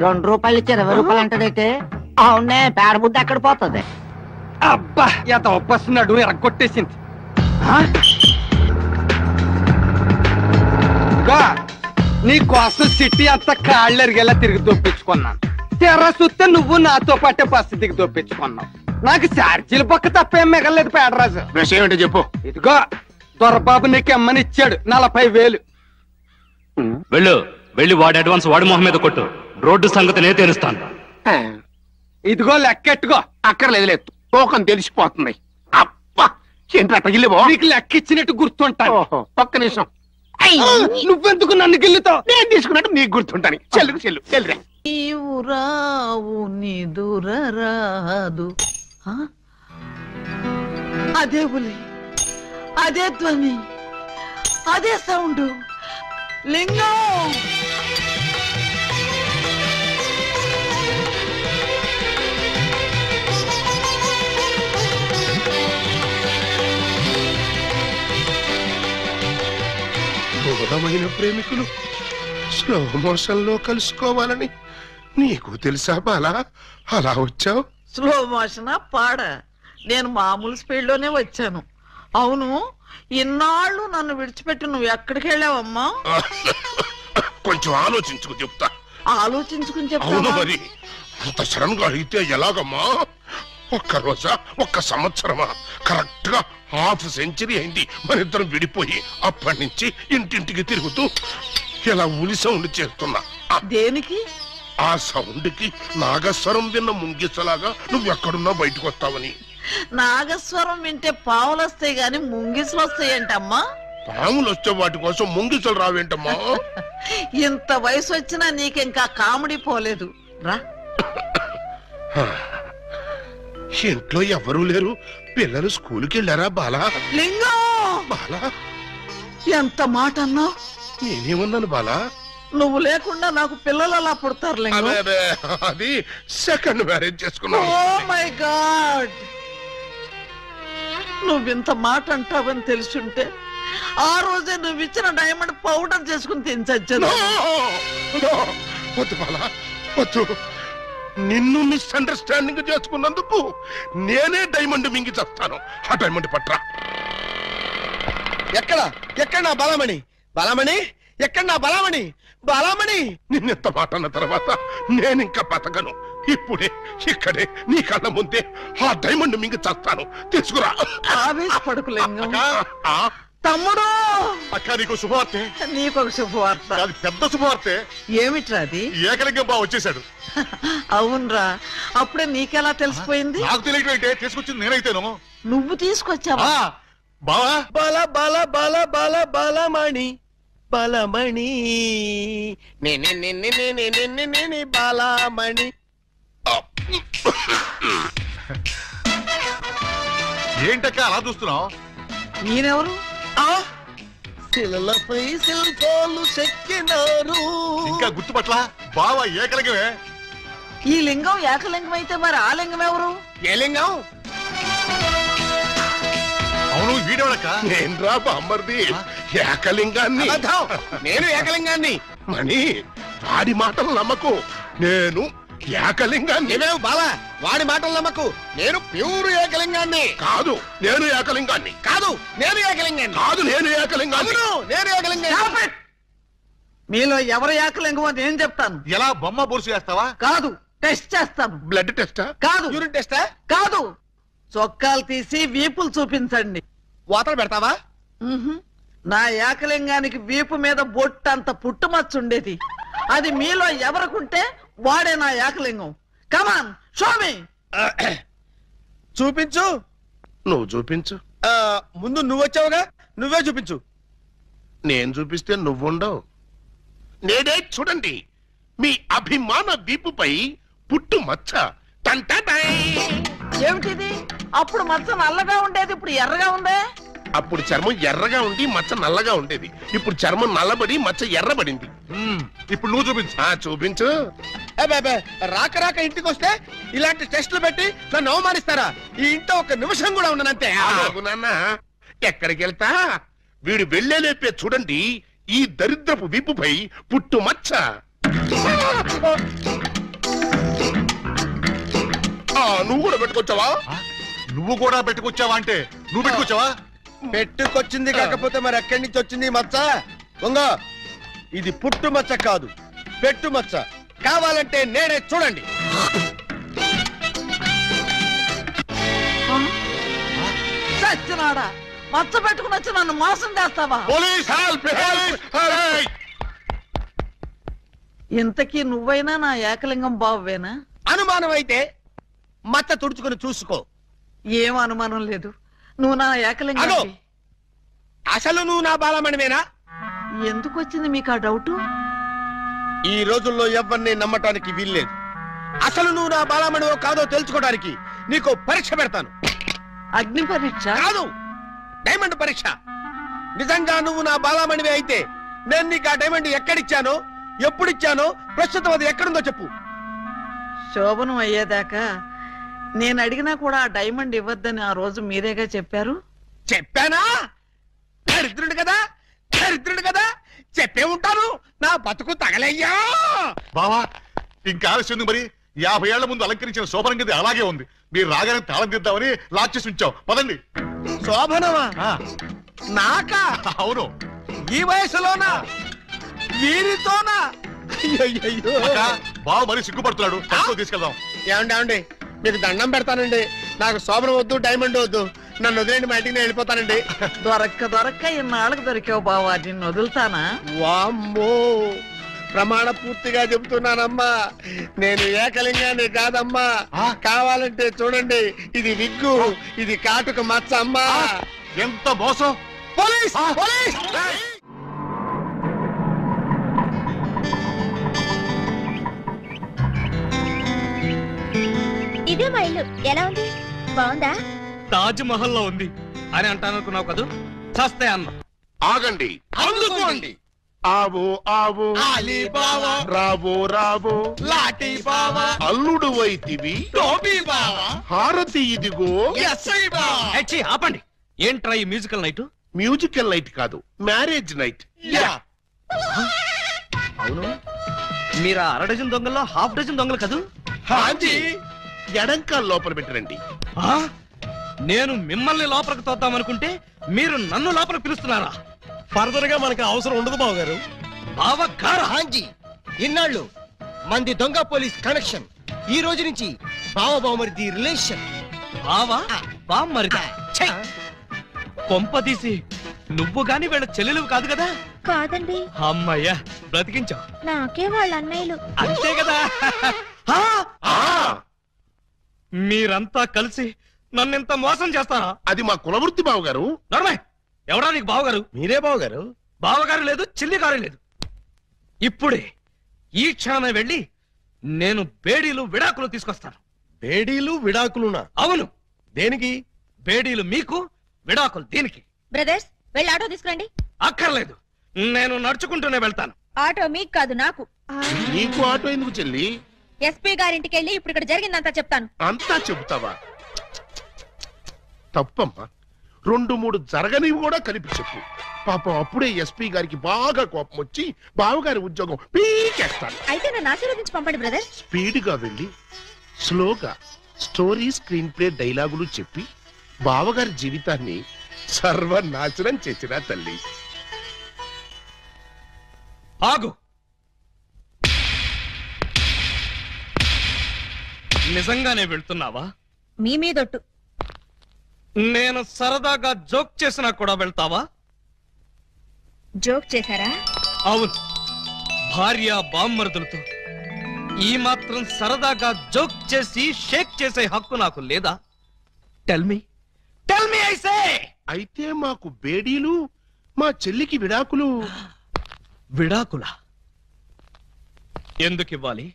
2 రూపాయలు ఇచ్చి 20 రూపాయలు అంటదైతే అవునే పేడ బుద్ధి ఎక్కడ పోతుంది. అబ్బా ఎంత ఒప్పస్తున్నాడు ఎరగొట్టేసింది. నీ కోసం సిటీ అంతా కాళ్ళు ఎరిగేలా తిరిగి దొప్పించుకున్నాను. తెర చూస్తే నువ్వు నాతో పాటే బస్సు దిగి దొప్పించుకున్నావు. నాకు ఛార్జీల పక్క తప్పేం మిగలేదు పేడరాజు. విషయం ఏంటో చెప్పు. ఇదిగో దొరబాబు నీకు ఎమ్మని ఇచ్చాడు 40,000. వెళ్ళి వాడి అడ్వాన్స్ వాడి మొహం మీద కొట్టు. రోడ్డు సంగతి నేను తెలుస్తాను. ఇదిగో లెక్కెట్టుకో. అక్కర్లేదు, తోకం తెలిసిపోతుంది. అబ్బా ఏంటి అట్ట గిల్లి నీకు లెక్క ఇచ్చినట్టు గుర్తుంటాను. ఒక్క నిమిషం. నువ్వెందుకు నన్ను గిల్లుతావు? నేను తీసుకున్నట్టు నీకు గుర్తుంటాను. చెల్లురా. నీవు రావు నిదురరాదు. అదే బులి, అదే ధ్వని, అదే సౌండ్. లింగం బోధమైన ప్రేమికులు స్లో మోషన్ లో కలుసుకోవాలని నీకు తెలుసా బాలా? అలా వచ్చావు. స్లో మోషనా పాడ? నేను మామూలు స్పీడ్ లోనే వచ్చాను. అవును, ఇన్నాళ్ళు నన్ను విడిచిపెట్టి నువ్వు ఎక్కడికి వెళ్ళావమ్మా? కొంచెం ఆలోచించుకు చెప్తా. ఆలోచించుకుని అవును చెప్తావా? మరి అంత సడన్ గా అడిగితే ఎలాగమ్మా? ఒక్క రోజా, ఒక్క సంవత్సరమా? కరెక్ట్ గా హాఫ్ సెంచరీ అయింది మన ఇద్దరం విడిపోయి. అప్పటి నుంచి ఇంటింటికి తిరుగుతూ ఇలా ఉలి సౌండ్ చేస్తున్నా. దేనికి? ఆ సౌండ్ కి నాగస్వరం విన్న ముంగిసలాగా నువ్వెక్కడున్నా బయటకు వస్తావని. నాగస్వరం వింటే పావులు వస్తాయి గాని ముంగిసులు వస్తాయంటమ్మా. పాములు వస్తే వాటి కోసం ముంగిసలు రావేంటమ్మా? ఇంత వయసు వచ్చినా నీకింకా కామెడీ పోలేదు రా. ఇంట్లో ఎవరూ లేరు, పిల్లలు స్కూల్కి వెళ్ళారా బాలా? లింగం బాలా ఎంత మాట అన్నావు? నేనేమన్నాను బాలా? నువ్వు లేకుండా నాకు పిల్లలు అలా పుడతారు లింగం. అది సెకండ్ మ్యారేజ్ చేసుకున్నాను. ఓ మై గాడ్, నువ్వింత మాట అంటావని తెలుసుంటే ఆ రోజే నువ్వు ఇచ్చిన డైమండ్ పౌడర్ చేసుకుని తినచచ్చాను. వద్దు బాలా వద్దు. నిన్ను మిస్అండర్స్టాండింగ్ చేసుకున్నందుకు నేనే డైమండ్ మింగి చేస్తాను. ఆ డైమండ్ పట్రా. ఎక్కడ నా బలమణి? బలమణి ఎక్కడ నా బలమణి? బలమణి నిన్నెంత మాట అన్న తర్వాత నేనింకా బతకను. ఇప్పుడే ఇక్కడే నీ కళ్ళ ముందే ఆ డైమండ్ మింగి చేస్తాను. తీసుకురా. ఆవేశపడకు లింగం. తమ్ముడు అక్క నీకు శుభవార్తె. నీకొక శుభవార్త. అది పెద్ద శుభవార్తె. ఏమిట్రా అది? ఏకలింగం బా వచ్చేసాడు. అవునరా, అప్పుడే నీకెలా తెలిసిపోయింది? నాకు తెలియటంటే తీసుకొచ్చింది నేనైతేను. నువ్వు తీసుకొచ్చావా? బావా బల బల బల బల బలమణి బలమణి బలమణి. ఏంటక్క అలా చూస్తున్నావు? ఈయనెవరు? శిలలపై శిల్పాలు చెక్కినారు. ఇంకా గుర్తుపట్ల బావా ఏకలింగమే. ఈ లింగం ఏకలింగం అయితే మరి ఆ లింగం ఎవరు? ఏ లింగం? అవును వీడెవడక్క? నేనురా బామ్మర్ది ఏకలింగాన్ని. నేను ఏకలింగాన్ని. మణి వాడి మాటలు నమ్మకు. నేను ఏకలింగాన్ని. బాలా వాడి మాటలు నమ్మకు. నేను ప్యూర్ ఏకలింగాన్ని. కాదు నేను ఏకలింగాన్ని. కాదు నేను ఏకలింగాన్ని. కాదు నేను ఏకలింగాన్ని. నేను ఏకలింగాన్ని. మీలో ఎవరు ఏకలింగమో నేను చెప్తాను. ఎలా బొమ్మ బొరుసు చేస్తావా? కాదు, టెస్ట్ చేస్తాను. బ్లడ్ టెస్టా? కాదు. యూరిన్ టెస్టా? కాదు. చొక్కాలు తీసి వీపులు చూపించండి. వాతలు పెడతావా? నా ఏకలింగానికి వీపు మీద బొట్టంత పుట్టుమచ్చ ఉండేది. అది మీలో ఎవరికుంటే వాడే నా ఏకలింగం. Come on show me. చూపించు. నువ్వు చూపించు. ముందు నువ్వు వచ్చావుగా, నువ్వే చూపించు. నేను చూపిస్తే నువ్వుండవు. నేనే చూడండి మీ అభిమాన వీపుపై పుట్టు మచ్చ. ఏమిటిది? అప్పుడు మచ్చ నల్లగా ఉండేది, ఇప్పుడు ఎర్రగా ఉందే. అప్పుడు చర్మం ఎర్రగా ఉండి మచ్చ నల్లగా ఉండేది. ఇప్పుడు చర్మం నల్లబడి మచ్చ ఎర్రబడింది. ఇప్పుడు నువ్వు చూపించు. చూపించు. రాక రాక ఇంటికి వస్తే ఇలాంటి టెస్టులు పెట్టి నన్ను అవమానిస్తారా? ఈ ఇంట్లో ఒక నిమిషం కూడా ఉండనంతే. నాన్న ఎక్కడికి వెళ్తా? వీడు వెళ్ళేలేపే చూడండి ఈ దరిద్రపు వీపుపై పుట్టు మచ్చ. నువ్వు కూడా పెట్టుకొచ్చావా? నువ్వు కూడా పెట్టుకొచ్చావా అంటే నువ్వు పెట్టుకొచ్చావా? పెట్టుకొచ్చింది కాకపోతే మరి ఎక్కడి నుంచి వచ్చింది మచ్చ? దొంగ, ఇది పుట్టు మచ్చ కాదు, పెట్టు మచ్చ. కావాలంటే నేనే, చూడండి. సచ్చినాడా, మచ్చ పెట్టుకుని వచ్చి నన్ను మోసం చేస్తావా? ఇంతకీ నువ్వైనా నా ఏకలింగం బావేనా? అనుమానం అయితే మచ్చ తుడుచుకుని చూసుకో. ఏం అనుమానం లేదు, నువ్వు నా ఏకలింగం. అసలు నువ్వు నా బాలమణివేనా? ఎందుకు వచ్చింది మీకు ఆ డౌటు? ఈ రోజుల్లో ఎవరిని నమ్మటానికి వీల్లేదు. అసలు నువ్వు నా బాలమణివో కాదో తెలుసుకోవడానికి నీకు పరీక్ష పెడతాను. అగ్ని పరీక్ష కాదు, డైమండ్ పరీక్ష. నిజంగా నువ్వు నా బాలమణివే అయితే నేను నీకు ఆ డైమండ్ ఎక్కడిచ్చానో, ఎప్పుడిచ్చానో, ప్రస్తుతం అది ఎక్కడుందో చెప్పు. శోభనం అయ్యేదాకా నేను అడిగినా కూడా ఆ డైమండ్ ఇవ్వద్దని ఆ రోజు మీరేగా చెప్పారు. చెప్పానా? దరిద్రుడు కదా, దరిద్రుడు కదా, చెప్పే ఉంటాను. నా బతుకు తగలయ్యా. బావా, ఇంకా ఆలస్యం ఉంది. మరి 50 ఏళ్ల ముందు అలంకరించిన శోభనం గది అలాగే ఉంది. మీరు రాగానే తాళం తీద్దామని లాక్ చేసి ఉంచాం. పదండి. శోభనమా? నాకా? అవును. ఈ వయసులోనా? వీరితోనా? బావ మరి సిగ్గుపడుతున్నాడు. తీసుకెళ్దాం. ఏమండి, మీకు దండం పెడతానండి. నాకు శోభనం వద్దు, డైమండ్ వద్దు. నన్ను వదిలేండి, మా ఇంటికి నేను వెళ్ళిపోతానండి. దొరక్క ఇన్నాళ్ళకు దొరికావు బావా, నిన్ను వదులుతానా? వామ్మో, ప్రమాణ పూర్తిగా చెబుతున్నానమ్మా, నేను ఏకలింగాన్ని కాదమ్మా. కావాలంటే చూడండి, ఇది విగ్గు, ఇది కాటుక మచ్చ అమ్మా. ఎంత మోసం! పోలీస్! పోలీస్! ఇదే మా ఇల్లు. ఎలా ఉంది? బాగుందా? తాజ్ మహల్ లో ఉంది అని అంటానుకున్నావు కదా, చస్తే అన్న. ఆగండి, అందుకోండి. ఆవో ఆవో రావో రావో లాఠీ బావా, అల్లుడు వైతివి టోపీ బావా, హారతి ఇదిగో. ఎస్ఐ బావా. ఆపండి. ఏంట్రా ఈ మ్యూజికల్ నైట్? మ్యూజికల్ నైట్ కాదు, మ్యారేజ్ నైట్. అవును, మీరు 1/2 డజన్ దొంగల్లో 1/2 డజన్ దొంగలు కదూ? హాజీ, ఎడంకాల్ లోపల పెట్టరండి. నేను మిమ్మల్ని లోపలికి తోద్దామనుకుంటే మీరు నన్ను లోపల పిలుస్తున్నారా? ఫర్దర్ గా మనకు అవసరం ఉండదు బావగారు. బావగారు, హాంజీ, ఇన్నాళ్ళు మంది దొంగ పోలీస్ కనెక్షన్, ఈ రోజు నుంచి బావ బావమరిది రిలేషన్. బావా బామ్మరిదా? కొంపదీసి నువ్వు గాని వీళ్ళ చెల్లెలు కాదు కదా? కాదండి. అమ్మయ్యా, బ్రతికించావు. నాకే వాళ్ళ అన్నయ్యలు. అంతే కదా. మీరంతా కలిసి నన్నింత మోసం చేస్తారా? అది మా కులవృత్తి బావగారు. నర్మయ్, ఎవరా నీకు బావగారు? మీరే బావగారు. బావగారు లేదు, చిల్లిగారు లేదు. ఇప్పుడే ఈ క్షణమే వెళ్ళి నేను బేడీలు విడాకులు తీసుకొస్తాను. బేడీలు విడాకులునా? అవును. దేనికి? బేడీలు మీకు, విడాకులు దీనికి. బ్రదర్స్, వెళ్ళి ఆటో తీసుకురండి. అక్కర్లేదు, నేను నడుచుకుంటూనే వెళ్తాను. ఆటో మీకు కాదు, నాకు. నీకు ఆటో ఎందుకు చెల్లి? ఎస్పీ గారింటికి వెళ్ళి ఇప్పుడు ఇక్కడ జరిగిందంతా చెప్తాను. అంతా చెబుతావా? తప్పమ్మా, 2-3 జరగనివి కూడా కలిపి చెప్పు. పాపం అప్పుడే ఎస్పీ గారికి బాగా కోపం వచ్చి బావగారి ఉద్యోగం పీకేస్తాను. అయితే నన్ను ఆశీర్వదించి పంపండి బ్రదర్. స్పీడ్ గా వెళ్ళి స్లోగా స్టోరీ, స్క్రీన్ ప్లే, డైలాగులు చెప్పి బావగారి జీవితాన్ని సర్వనాశనం చేసిన తల్లి. ఆగు. నిజంగానే వెళ్తున్నావా? మీ మీదొట్టు. నేను సరదాగా జోక్ చేసినా కూడా వెళ్తావా? జోక్ చేశారా? అవును. భార్య బామ్మర్దులతో ఈ మాత్రం సరదాగా జోక్ చేసి షేక్ చేసే హక్కు నాకు లేదా? Tell me I say. అయితే మాకు బేడీలు, మా చెల్లికి విడాకులు. విడాకులా? ఎందుకు ఇవ్వాలి?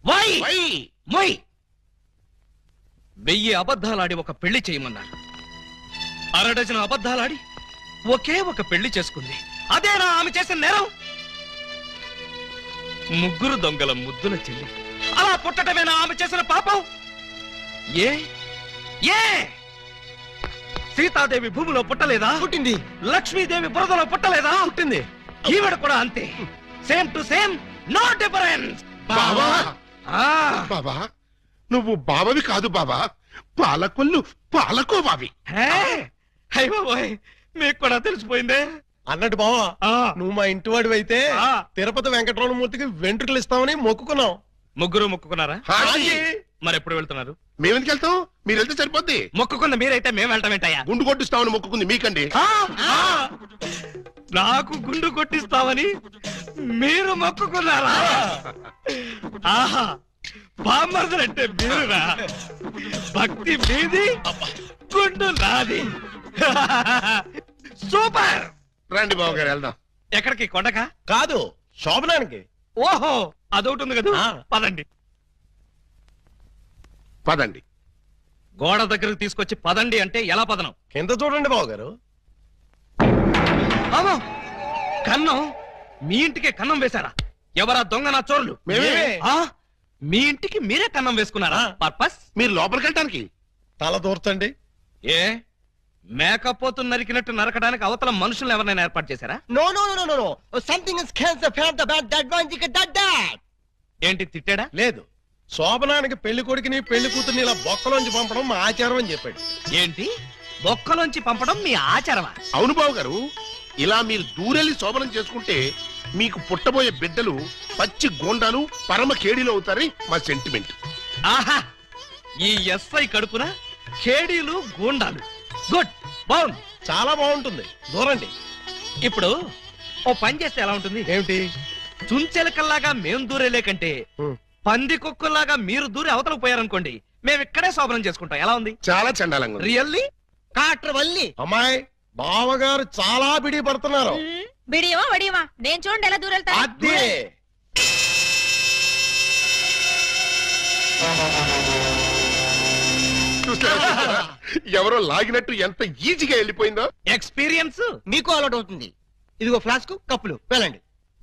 వై? 1000 అబద్ధాలాడి ఒక పెళ్లి చేయమన్నారు. 1/2 డజన్ అబద్ధాలాడి ఒకే ఒక పెళ్లి చేసుకుంది. అదేనా ఆమె చేసిన నేరం? 3 దొంగల ముద్దుల చెల్లి అలా పుట్టటమేనా ఆమె చేసిన పాపం? ఏ సీతాదేవి భూమిలో పుట్టలేదా? పుట్టింది. లక్ష్మీదేవి బురదలో పుట్టలేదా? పుట్టింది. ఈవిడ కూడా అంతే. Same to same no difference. బావా బాబా నువ్వు బావవి కాదు బాబా, పాలకొల్లు పాలకోవావి. అయ్య బాబోయ్, మీకు కూడా తెలిసిపోయిందే. అన్నట్టు బావా, నువ్వు మా ఇంటి వాడు అయితే తిరుపతి వెంకటరమణమూర్తికి వెంట్రుకలు ఇస్తామని మొక్కుకున్నాం. ముగ్గురు మొక్కుకున్నారా? మరి ఎప్పుడు వెళ్తున్నారు? మేమెందుకు వెళ్తాం, మీరు వెళ్తే సరిపోద్ది. మొక్కుకుంది మీరైతే మేము వెళ్తాం ఏంటయ్యా? గుండు కొట్టిస్తామని మొక్కుకుంది మీకండి. నాకు గుండు కొట్టిస్తామని మీరు మొక్కుకున్నారా? ఆహా, బామ్మర్దులంటే మీరురా. భక్తి మీది, గుండు నాది. సూపర్. రండి బావ గారు వెళ్దాం. ఎక్కడికి? కొండకా? కాదు, శోభనానికి. ఓహో, అదొకటి ఉంది కదా. పదండి. పదండి. గోడ దగ్గరకు తీసుకొచ్చి పదండి అంటే ఎలా పదనం? కింద చూడండి బావగారు. కన్నం? మీ ఇంటికే కన్నం వేశారా? ఎవరా దొంగ నా చోర్లు? మీ ఇంటికి మీరే కన్నం వేసుకున్నారా? పర్పస్? మీరు లోపలికి వెళ్ళటానికి. తల దూర్చండి. ఏ మేకపోతు నరికినట్టు నరకడానికి అవతల మనుషులను ఎవరైనా ఏర్పాటు చేశారా? No no no no no, something is cancer from the bad that one the that. ఏంటి తిట్టాడా? లేదు, శోభనానికి పెళ్లి కొడుకుని పెళ్లి కూతుర్ని ఇలా బొక్కలోంచి పంపడం మా ఆచారం అని చెప్పాడు. ఏంటి, బొక్కలోంచి పంపడం మీ ఆచారమా? అవును బాబు గారు, ఇలా మీరు దూరెళ్ళి శోభనం చేసుకుంటే మీకు పుట్టబోయే బిడ్డలు పచ్చి గోండాలు పరమ కేడీలు అవుతారని మా సెంటిమెంట్. ఆహా, ఈ ఎస్ఐ కడుపున కేడీలు గోండాలు. గుడ్, బాగుంది, చాలా బాగుంటుంది. దూరండి. ఇప్పుడు ఓ పని చేస్తే ఎలా ఉంటుంది? ఏమిటి? చుంచెలకల్లాగా మేం దూరేలే కంటే పంది కుక్కల్లాగా మీరు దూరి అవతలకు పోయారనుకోండి, మేము ఇక్కడే శోభనం చేసుకుంటాం. ఎలా ఉంది? చాలా చండాలంగా. రియల్లీ? కాట్రవల్లి అమ్మాయి, బావగారు చాలా బిడి పడుతున్నారు. బిడియమా వడియమా? నేను చూడండి ఎలా దూరెళ్తా. అదే ఎవరో లాగినట్టు ఎంత ఈజీగా వెళ్ళిపోయిందో. ఎక్స్పీరియన్స్ మీకు అలవాటు అవుతుంది. ఇదిగో ఫ్లాస్క్, కప్పులు, వెళ్ళండి.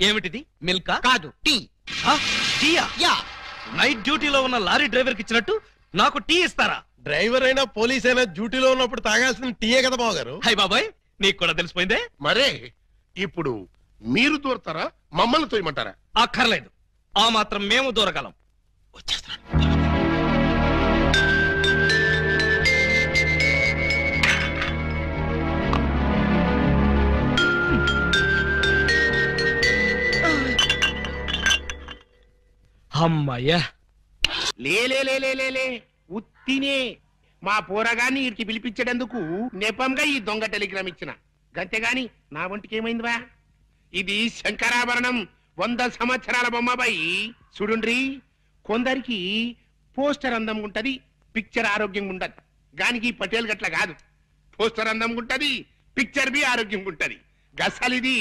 ఏమిటిది? మిల్కా? కాదు, టీ. టీయా? యా. నైట్ డ్యూటీలో ఉన్న లారీ డ్రైవర్ కి ఇచ్చినట్టు నాకు టీ ఇస్తారా? డ్రైవర్ అయినా పోలీస్ అయినా డ్యూటీలో ఉన్నప్పుడు తాగాల్సిన టీయే కదా బావగారు. హై బాబాయ్, నీకు కూడా తెలిసిపోయిందే. మరే ఇప్పుడు మీరు దూరతారా, మమ్మల్ని తోయమంటారా? అక్కర్లేదు, ఆ మాత్రం మేము దూరగలం. వచ్చేస్తున్నాను. అమ్మయ్యా. లే ఉత్తినే మా పోరగాన్ని ఇడికి పిలిపించేందుకు నెపంగా ఈ దొంగ టెలిగ్రామ్ ఇచ్చిన గంతేగాని నా ఒంటికి ఏమైందివా? ఇది శంకరాభరణం, 100 సంవత్సరాల బొమ్మబాయి. చూడుండ్రి, కొందరికి పోస్టర్ అందం ఉంటది, పిక్చర్ ఆరోగ్యంగా ఉండదు. గానికి పటేల్ గట్ల కాదు, పోస్టర్ అందం ఉంటది, పిక్చర్ బి ఆరోగ్యంగా ఉంటది. గసలిది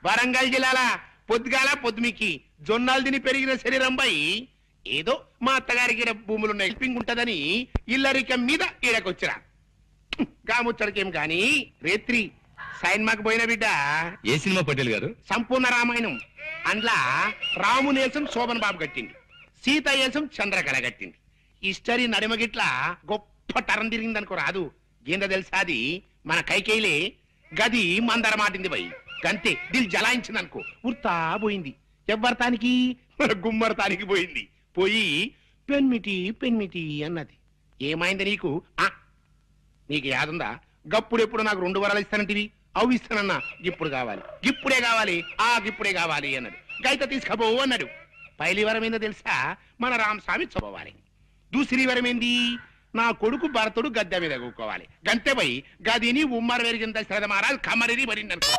వరంగల్ జిల్లాల పొద్దుగాల పొద్దుమికి జొన్నాలు తిని పెరిగిన శరీరం పై ఏదో మా అత్తగారికి భూములున్న హెల్పింగ్ ఉంటదని ఇల్లరికం మీద ఈడకొచ్చిరా. గాముచ్చడికేం గాని రేత్రి సైన్మాకు పోయిన బిడ్డ. ఏ సినిమా పటేల్ గారు? సంపూర్ణ రామాయణం. అందులో రామునేసం శోభన్ బాబు కట్టింది, సీత వేసం చంద్రకళ కట్టింది. హిస్టరీ నడిమగిట్ల గొప్ప టరం తిరిగిందనుకో రాదు. ఏందో తెలుసా, అది మన కైకేయిలే గది మందర మాటింది పోయి గంతే దిల్ జలాయించింది అనుకో, ఉర్తా పోయింది. ఎవ్వరతానికి? మన గుమ్మరతానికి పోయింది. పోయి పెన్మిటి పెన్మిటి అన్నది. ఏమైంది నీకు? నీకు యాదుందా? గప్పుడెప్పుడు నాకు 2 వరాలు ఇస్తానంటివి, అవి ఇస్తానన్నా. ఇప్పుడు కావాలి, ఇప్పుడే కావాలి, ఇప్పుడే కావాలి అన్నాడు. గైత తీసుకపోవు అన్నాడు. పైలి వరం ఏందో తెలుసా? మన రామస్వామి చదవాలి. దూసరి వరం ఏంది? నా కొడుకు భరతుడు గద్దె మీద కూకోవాలి. గంతే పోయి గదిని ఉమ్మర వెరిగింత శ్రద్ధ మహారాజ్ కమరిని మరింది అనుకో.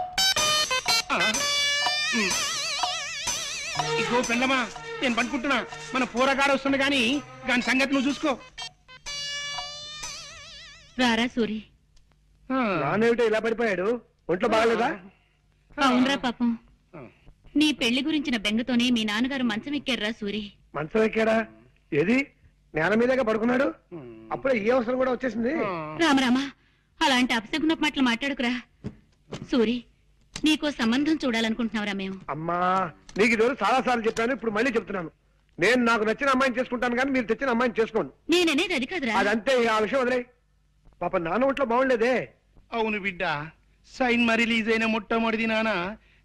ఇగో పెండమా, నేను పనుకుంటున్నా, మన పోరగాడు వస్తుంది గాని దాని సంగతి నువ్వు చూసుకో. రారా సూరి. నానేమిటో ఇలా పడిపోయాడు, ఒంట్లో బాగలేదా? అవునరా పాపం, నీ పెళ్లి గురించిన బెంగతోనే మీ నాన్నగారు మంచం ఎక్కారా సూరి. మంచం ఎక్కాడా? ఏది నేల మీదగా పడుకున్నాడు? అప్పుడే ఈ అవసరం కూడా వచ్చేసింది. రామరామా, అలాంటి అపశకున మాటలు మాట్లాడుకురా. సూరి, నీకో సంబంధం చూడాలనుకుంటున్నావురా మేము. అమ్మా, నీకు ఈరోజు చాలా సార్లు చెప్పాను, ఇప్పుడు మళ్ళీ చెప్తున్నాను. నేను నాకు నచ్చిన అమ్మాయిని చేసుకుంటాను కానీ మీరు తెచ్చిన అమ్మాయిని చేసుకోండి. నేననేది అది కాదురా. అదంతే, ఆ విషయం వదిలే. పాప నాన్న ఒంట్లో బాగుండేదే. అవును బిడ్డ, సైన్ రిలీజ్ అయిన మొట్టమొదటి నాన్న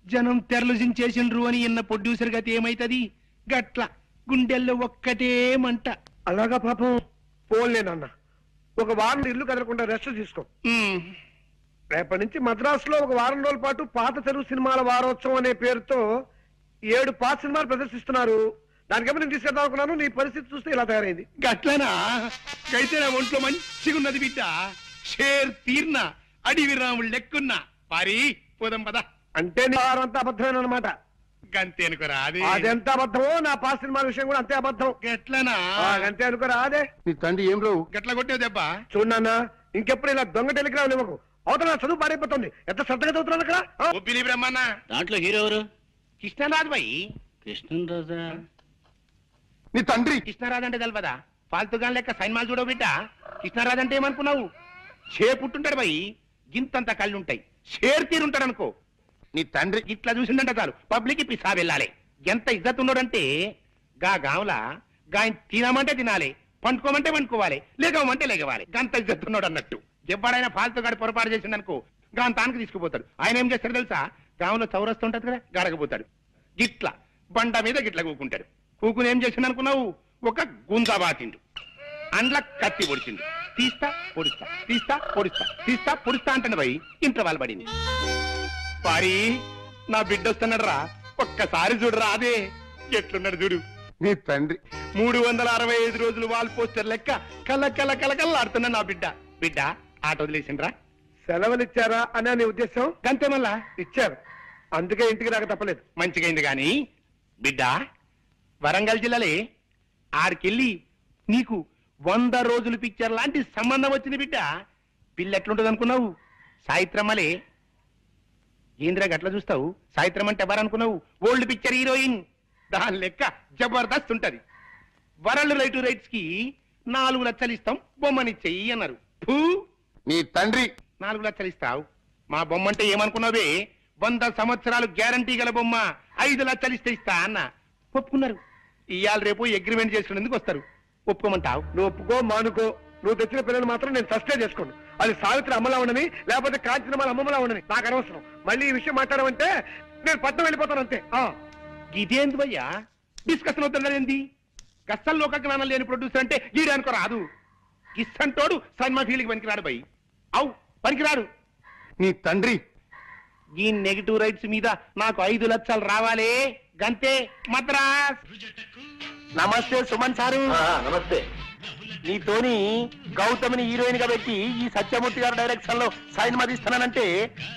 జనం తెరలు జించేసిండ్రు అని ఇన్న ప్రొడ్యూసర్ గతి ఏమైతది? గట్ల గుండెల్లో ఒక్కటే మంట. అలాగా పాపం. పోలేనన్న, ఒక వారం ఇల్లు కదలకుండా రెస్ట్ తీసుకో. రేపటి నుంచి మద్రాసులో ఒక వారం రోజుల పాటు పాత తెలుగు సినిమాల వారోత్సవం అనే పేరుతో 7 పాత సినిమాలు ప్రదర్శిస్తున్నారు. దానికేమో నేను తీసుకెళ్దాం అనుకున్నాను. నీ పరిస్థితి చూస్తే ఇలా తయారైంది. గట్లనా? అయితే నా ఒంట్లో మంచిగున్నది బిడ్డ. షేర్ తీర్న అడివి రాముడు లెక్కున్నా. పారి పోదాం పద. అంటే నీ వారంతా అబద్ధమేనమాట. గంతే అనుకోరా? అదెంత అబద్ధమో నా పాత సినిమాల విషయం కూడా అంతే అబద్ధం. గట్లనా? అంతే అనుకోరా? అదే నీ తండ్రి ఏం రావు గట్ల కొట్టావు దెబ్బ. చూడన్నా, ఇంకెప్పుడు ఇలా దొంగ టెలిగ్రామ్ ఇవ్వకు. అవతల చదువు పాడైపోతుంది. ఎంత శ్రద్ధగా చదువుతున్నాను అక్కడ. ఒబ్బిలి బ్రహ్మన్న దాంట్లో హీరో ఎవరు? కృష్ణరాజు బాయి. కృష్ణరాజా? నీ తండ్రి కృష్ణరాజు అంటే తెలవదా? ఫాల్తుగా లెక్క సైన్మాలు చూడవు బిడ్డ. కృష్ణరాజు అంటే ఏమనుకున్నావు? పుట్టుంటాడు బాయి. గింతంత కళ్ళుంటాయి. షేర్ తీరుంటాడు అనుకో. నీ తండ్రి ఇట్లా చూసిందంట చాలు పబ్లిక్ పిసా వెళ్ళాలి. ఎంత ఇజ్జత్ ఉన్నాడంటే గా గావులా గాయన తినమంటే తినాలి, పండుకోమంటే పండుకోవాలి, లేకమంటే లేగవాలి. గంత ఇజ్జత్ ఉన్నాడు అన్నట్టు. ఎవడైనా ఫాల్తుగాడి పొరపాటు చేసిందనుకో గాని తానికి తీసుకుపోతాడు. ఆయన ఏం చేస్తాడు తెలుసా? గాంలో చౌరస్తూ ఉంటది కదా, గడకపోతాడు. గిట్ల బండ మీద గిట్ల కూకుంటాడు. కూకుని ఏం చేసిండు అనుకున్నావు? ఒక గుంజా బాతిండు. అండ్ల కత్తి పొడిచిండు. తీస్తా పొడిస్తా, తీస్తా పొడిస్తా, తీస్తా పొడిస్తా అంటాడు భయ్. ఇంట్లో వాళ్ళు పడింది. పారి నా బిడ్డ వస్తున్నాడు రా, ఒక్కసారి చూడరా. అదే ఎట్లున్నాడు చూడు. నీ తండ్రి 365 రోజులు వాల్ పోస్టర్ లెక్క కళ్ళ కళ్ళ కళ్ళ కళ్ళాడుతున్నా నా బిడ్డ. బిడ్డ ఆట వదిలేసిండ్రా? సెలవులు ఇచ్చారా అనే నీ ఉద్దేశం? గంతే మళ్ళా ఇచ్చారు, అందుకే ఇంటికి రాక తప్పలేదు. మంచిగైంది గాని బిడ్డ, వరంగల్ జిల్లాలే ఆడికెళ్ళి నీకు 100 రోజులు పిక్చర్ లాంటి సంబంధం వచ్చింది బిడ్డ. పిల్ల ఎట్లుంటది అనుకున్నావు? సాయిత్రమ్మలే. ఏంద్రా గట్లా చూస్తావు? సాయిత్రం అంటే ఎవరనుకున్నావు? Old picture heroine. దాని లెక్క జబర్దస్త్ ఉంటది. వరల్డ్ రైట్స్ కి 4 లక్షలు ఇస్తాం, బొమ్మనిచ్చేయి అన్నారు. నీ తండ్రి 4 లక్షలు ఇస్తావు? మా బొమ్మ అంటే ఏమనుకున్నావే? 100 సంవత్సరాలు గ్యారంటీ గల బొమ్మ, 5 లక్షలు ఇస్తే ఇస్తా అన్న. ఒప్పుకున్నారు. ఇవాళ రేపు అగ్రిమెంట్ చేసుకునేందుకు వస్తారు. ఒప్పుకోమంటావు? నువ్వు ఒప్పుకో మానుకో, నువ్వు తెచ్చిన పిల్లలు మాత్రం నేను సస్టే చేసుకోండి. అది సావిత్రి అమ్మలా ఉండని, లేకపోతే కాంచనమాల అమ్మలా ఉండని నాకు అనవసరం. మళ్ళీ ఈ విషయం మాట్లాడమంటే నేను పట్నం వెళ్ళిపోతాను అంతే. ఇదేంది భయ్యా డిస్కషన్ అవుతున్నదేంది? గస్సల్ లోక జ్ఞానం లేని ప్రొడ్యూసర్ అంటే గీడానుకో రాదు. గిస్సంటోడు సినిమా ఫీల్డ్కి పనికిరాడు భయ్. అవు పనికిరాడు. నీ తండ్రి ఈ నెగిటివ్ రైట్స్ మీద నాకు 5 లక్షలు రావాలే. గంతే మద్రాస్. నమస్తే సుమన్ సారు. నమస్తే. నీతోని గౌతమిని హీరోయిన్ గా పెట్టి ఈ సత్యమూర్తి గారు డైరెక్షన్ లో సినిమా తీస్తున్నానంటే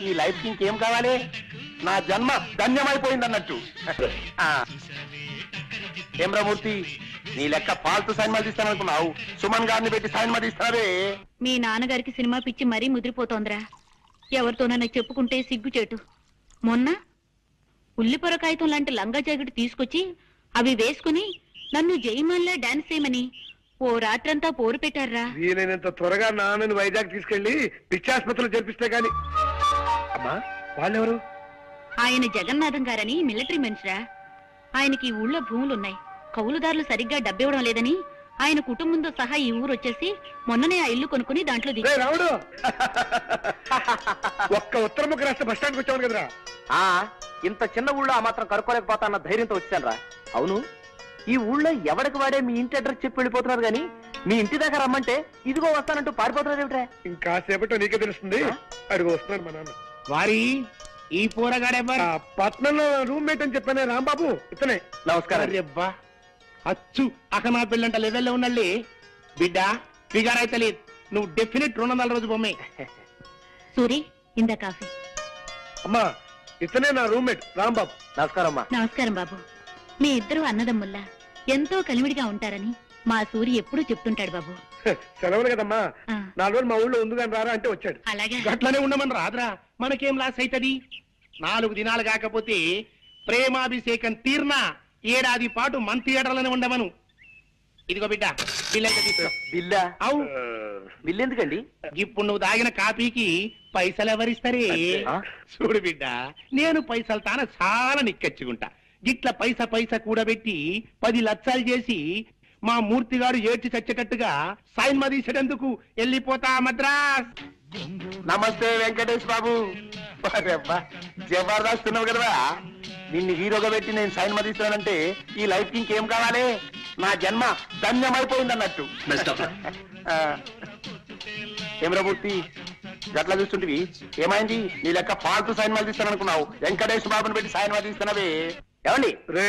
ఈ లైఫ్ కి ఇంకేం కావాలి? నా జన్మ ధన్యమైపోయింది అన్నట్టు. హేమ్రమూర్తి, నీ లెక్క ఫాల్తు సినిమాలు తీస్తాననుకున్నావు, సుమన్ గారిని పెట్టి సినిమా తీస్తావే. మీ నాన్నగారికి సినిమా పిచ్చి మరీ ముదిరిపోతోందిరా. ఎవరితోనన్నా చెప్పుకుంటే సిగ్గుచేటు. మొన్న ఉల్లిపొర కాగితం లాంటి లంగా జాకెట్ తీసుకొచ్చి అవి వేసుకుని నన్ను జయమాన్లా డాన్స్ చేయమని ఓ రాత్రంతా పోరు పెట్టారా. వీలైనంత త్వరగా నాన్నని వైజాగ్ తీసుకెళ్లి పిచ్చాసుపత్రిలో చేర్పిస్తే గాని. అమ్మా, వాళ్ళెవరు? ఆయన జగన్నాథం గారని మిలిటరీ మనిషిరా. ఆయనకి ఈ ఊళ్ళో భూములున్నాయి. కౌలుదారులు సరిగ్గా డబ్బివ్వడం లేదని ఆయన కుటుంబంతో సహా ఈ ఊరు వచ్చేసి మొన్ననే ఆ ఇల్లు కొనుక్కుని దాంట్లో దిగి. రావుడు, ఒక్క ఉత్తర ముక్క రాష్ట్ర బస్ స్టాండ్కి వచ్చాను కదరా. ఇంత చిన్న ఊళ్ళో ఆ మాత్రం కనుక్కోలేకపోతా అన్న ధైర్యంతో వచ్చాను రా. అవును, ఈ ఊళ్ళో ఎవరికి వాడే మీ ఇంటి అడ్రస్ చెప్పి వెళ్ళిపోతున్నారు గాని మీ ఇంటి దగ్గర రమ్మంటే ఇదిగో వస్తానంటూ పారిపోతున్నారు ఏమిట్రా? ఇంకాసేపట్లో నీకే తెలుస్తుంది. అడుగు వస్తున్నాడు మా నాన్న. వారి ఈ పోరగాడెవ్వరు? పట్నంలో రూమ్మేట్ అని చెప్పానే రాంబాబు, ఇతనే. నమస్కారం. అబ్బా, అచ్చు అక నా పిల్లంట లెవెల్లో ఉన్నళ్ళి. బిడ్డ ఫిగర్ అయితే లేదు. నువ్వు డెఫినెట్ 200 రోజు బొమ్మే. సూరి, ఇందా కాఫీ. అమ్మా, ఇతనే నా రూమ్మేట్ రాంబాబు. నమస్కారం అమ్మా. నమస్కారం బాబు. మీ ఇద్దరు అన్నదమ్ముల్లా ఎంతో కలివిడిగా ఉంటారని మా సూరి ఎప్పుడూ చెప్తుంటాడు బాబు. సెలవులు కదమ్మా, 4 రోజులు మా ఊళ్ళో ఉంది కానీ రారా అంటే వచ్చాడు. అలాగే గట్లనే ఉండమని రాదురా, మనకేం లాస్ అవుతుంది? 4 దినాలు కాకపోతే ప్రేమాభిషేకం తీర్నా ఏడాది పాటు మన థియేటర్లోనే ఉండమను. ఇదిగో బిడ్డ బిల్ అయితే తీసుకో. బిల్లా? అవు బిల్ ఎందుకండి? ఇప్పుడు నువ్వు తాగిన కాపీకి పైసలు ఎవరిస్తారే? చూడు బిడ్డ, నేను పైసలు తాన చాలా నిక్కచ్చుకుంటా. గిట్ల పైసా కూడబెట్టి 10 లక్షలు చేసి మా మూర్తిగాడు ఏడ్చి చచ్చేటట్టుగా సినిమా తీసేటందుకు వెళ్ళిపోతా మద్రాస్. నమస్తే వెంకటేష్ బాబు. జబర్దస్త్ ఉన్నావు కదా, నిన్ను హీరోగా పెట్టి నేను సైన్ మదిస్తానంటే ఈ లైఫ్ కి ఇంకేం కావాలి? నా జన్మ ధన్యమైపోయింది అన్నట్టు. ఏమరామూర్తి గట్లా చూస్తుంటివి, ఏమైంది? నీ లెక్క ఫాల్తు సైన్ మదిస్తాననుకున్నావు, వెంకటేష్ బాబుని పెట్టి సైన్ మదిస్తున్నావే. ఏమండి రే,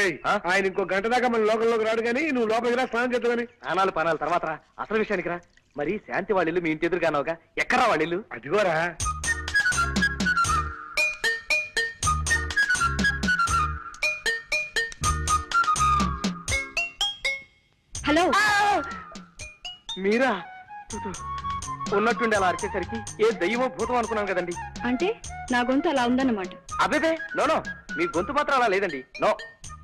ఆయన ఇంకో గంట దాకా మన లోకంలోకి రాడు కానీ నువ్వు లోపలికి రా, స్నానం చేద్దామని. పనాలు తర్వాత రా, అసలు విషయానికి రా. మరి శాంతి వాళ్ళ ఇల్లు మీ ఇంటి ఎదురుగానోగా, ఎక్కడా వాళ్ళ ఇల్లు? అదిగోరా. హలో, మీరా? ఉన్నట్టుండి అలా అరిచేసరికి ఏ దయ్యమో భూతం అనుకున్నాను కదండి. అంటే నా గొంతు అలా ఉందన్నమాట. అబ్బేబే, నో, మీ గొంతు మాత్రం అలా లేదండి. నో,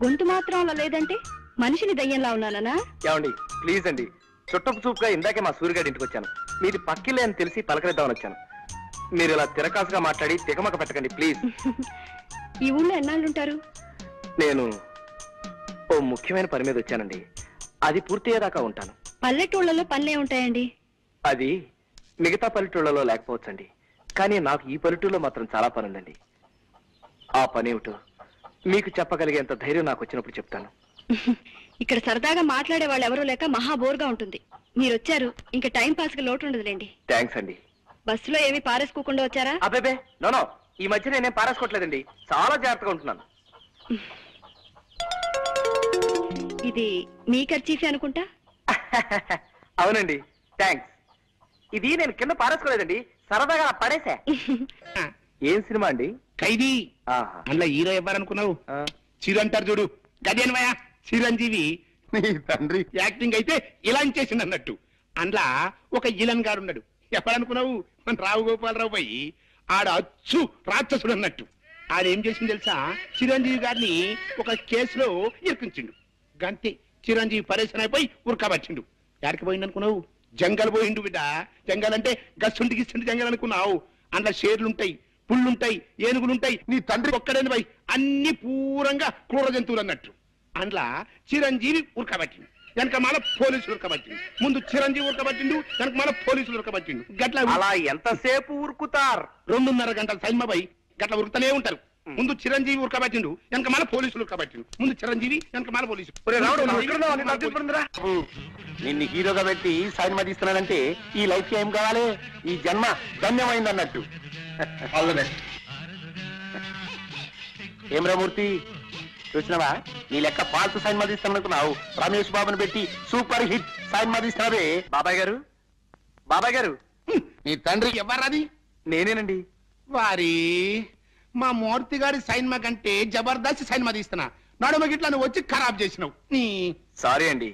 గొంతు మాత్రం అలా లేదంటే మనిషిని దయ్యంలా ఉన్నానా? ఏమండి ప్లీజ్ అండి, చుట్టపు చూపుగా ఇందాకే మా సూర్యగాడి ఇంటికి వచ్చాను. మీది పక్కిలే అని తెలిసి పలకరిద్దామని వచ్చాను. మీరు ఇలా తిరకాసుగా మాట్లాడి తికమక పెట్టకండి ప్లీజ్. ఈ ఊళ్ళో ఎన్నాళ్ళుంటారు? నేను ఓ ముఖ్యమైన పని మీద వచ్చానండి, అది పూర్తయ్యేదాకా ఉంటాను. పల్లెటూళ్ళలో పనులే ఉంటాయండి. అది మిగతా పల్లెటూళ్ళలో లేకపోవచ్చండి, కానీ నాకు ఈ పల్లెటూళ్ళలో మాత్రం చాలా పని ఉందండి. ఆ పని ఏమిటో మీకు చెప్పగలిగేంత ధైర్యం నాకు వచ్చినప్పుడు చెప్తాను. ఇక్కడ సరదాగా మాట్లాడే వాళ్ళు ఎవరూ లేక మహా బోర్గా ఉంటుంది. మీరు వచ్చారు, ఇంకా టైం పాస్ కి లోటు ఉండదులేండి. థ్యాంక్స్ అండి. బస్సులో ఏమీ పారేసుకోకుండా వచ్చారా? అబ్బేబే, నో, ఈ మధ్య నేనేం పారేసుకోవట్లేదండి, చాలా జాగ్రత్తగా ఉంటున్నాను. ఇది మీ ఖర్చీఫే అనుకుంటా. అవునండి, థ్యాంక్స్. ఇది నేను కింద పారేసుకోలేదండి, సరదాగా పడేసా. ఏం సినిమా అండి? ఖైదీ. అందులో హీరో ఎవరనుకున్నావు? చిరు అంటారు చూడు, గదేన్వయ చిరంజీవి. నీ తండ్రి యాక్టింగ్ అయితే ఇలా చేసింది అన్నట్టు. అందులో ఒక ఇలన్ గారు ఉన్నాడు, ఎప్పుడనుకున్నావు? మన రావు గోపాలరావు పోయి ఆడ అచ్చు రాక్షసుడు అన్నట్టు. ఆడేం చేసింది తెలుసా? చిరంజీవి గారిని ఒక కేసులో ఇరికించిండు. గంతే, చిరంజీవి పరేషన్ అయిపోయి ఉరకబట్టిండు. ఎక్కడికి పోయిండు అనుకున్నావు? జంగల్ పోయిండు బిడ్డ. జంగల్ అంటే గస్సుంటి గిస్సుంటి జంగల్ అనుకున్నావు. అందులో షేర్లుంటాయి, పుళ్ళుంటాయి, ఏనుగులుంటాయి. నీ తండ్రి ఒక్కడేని పోయి అన్ని పూరంగా క్రూర జంతువులు అన్నట్టు. అందులో చిరంజీవి ఉరకబట్టిండు, వెనక మన పోలీసులు ఉరకబట్టిండు. ముందు చిరంజీవి ఉరకబట్టిండు, వెనక మన పోలీసులు ఉరకబట్టిండు. గట్ల అలా ఎంతసేపు ఉరుకుతారు? 2.5 గంటల సైన్మా పోయి గట్ల ఉరుకుతూనే ఉంటారు. ముందు చిరంజీవి ఉరకబట్టిండు, వెనక మన పోలీసులు ఉరకబట్టిండు. ముందు చిరంజీవి, వెనక మన పోలీసులు. నిన్ను హీరోగా పెట్టి సైన్ మదిస్తున్నానంటే ఈ లైఫ్ ఏం కావాలి? ఈ జన్మ ధన్యమైంది అన్నట్టు. ఏం రామూర్తి, చూసినావా? నీ లెక్క ఫాల్తు సైన్ మదిస్తాననుకున్నావు, రమేష్ బాబుని పెట్టి సూపర్ హిట్ సైన్ మదిస్తున్నావే. బాబాయ్ గారు, నీ తండ్రి ఎవర్రాది? నేనేనండి. వారి మా మూర్తి గారి సైన్మా కంటే జబర్దస్త్ సైన్మా తీస్తున్నా. నడుమ గిట్లా నువ్వు వచ్చి ఖరాబ్ చేసినావు. సారీ అండి,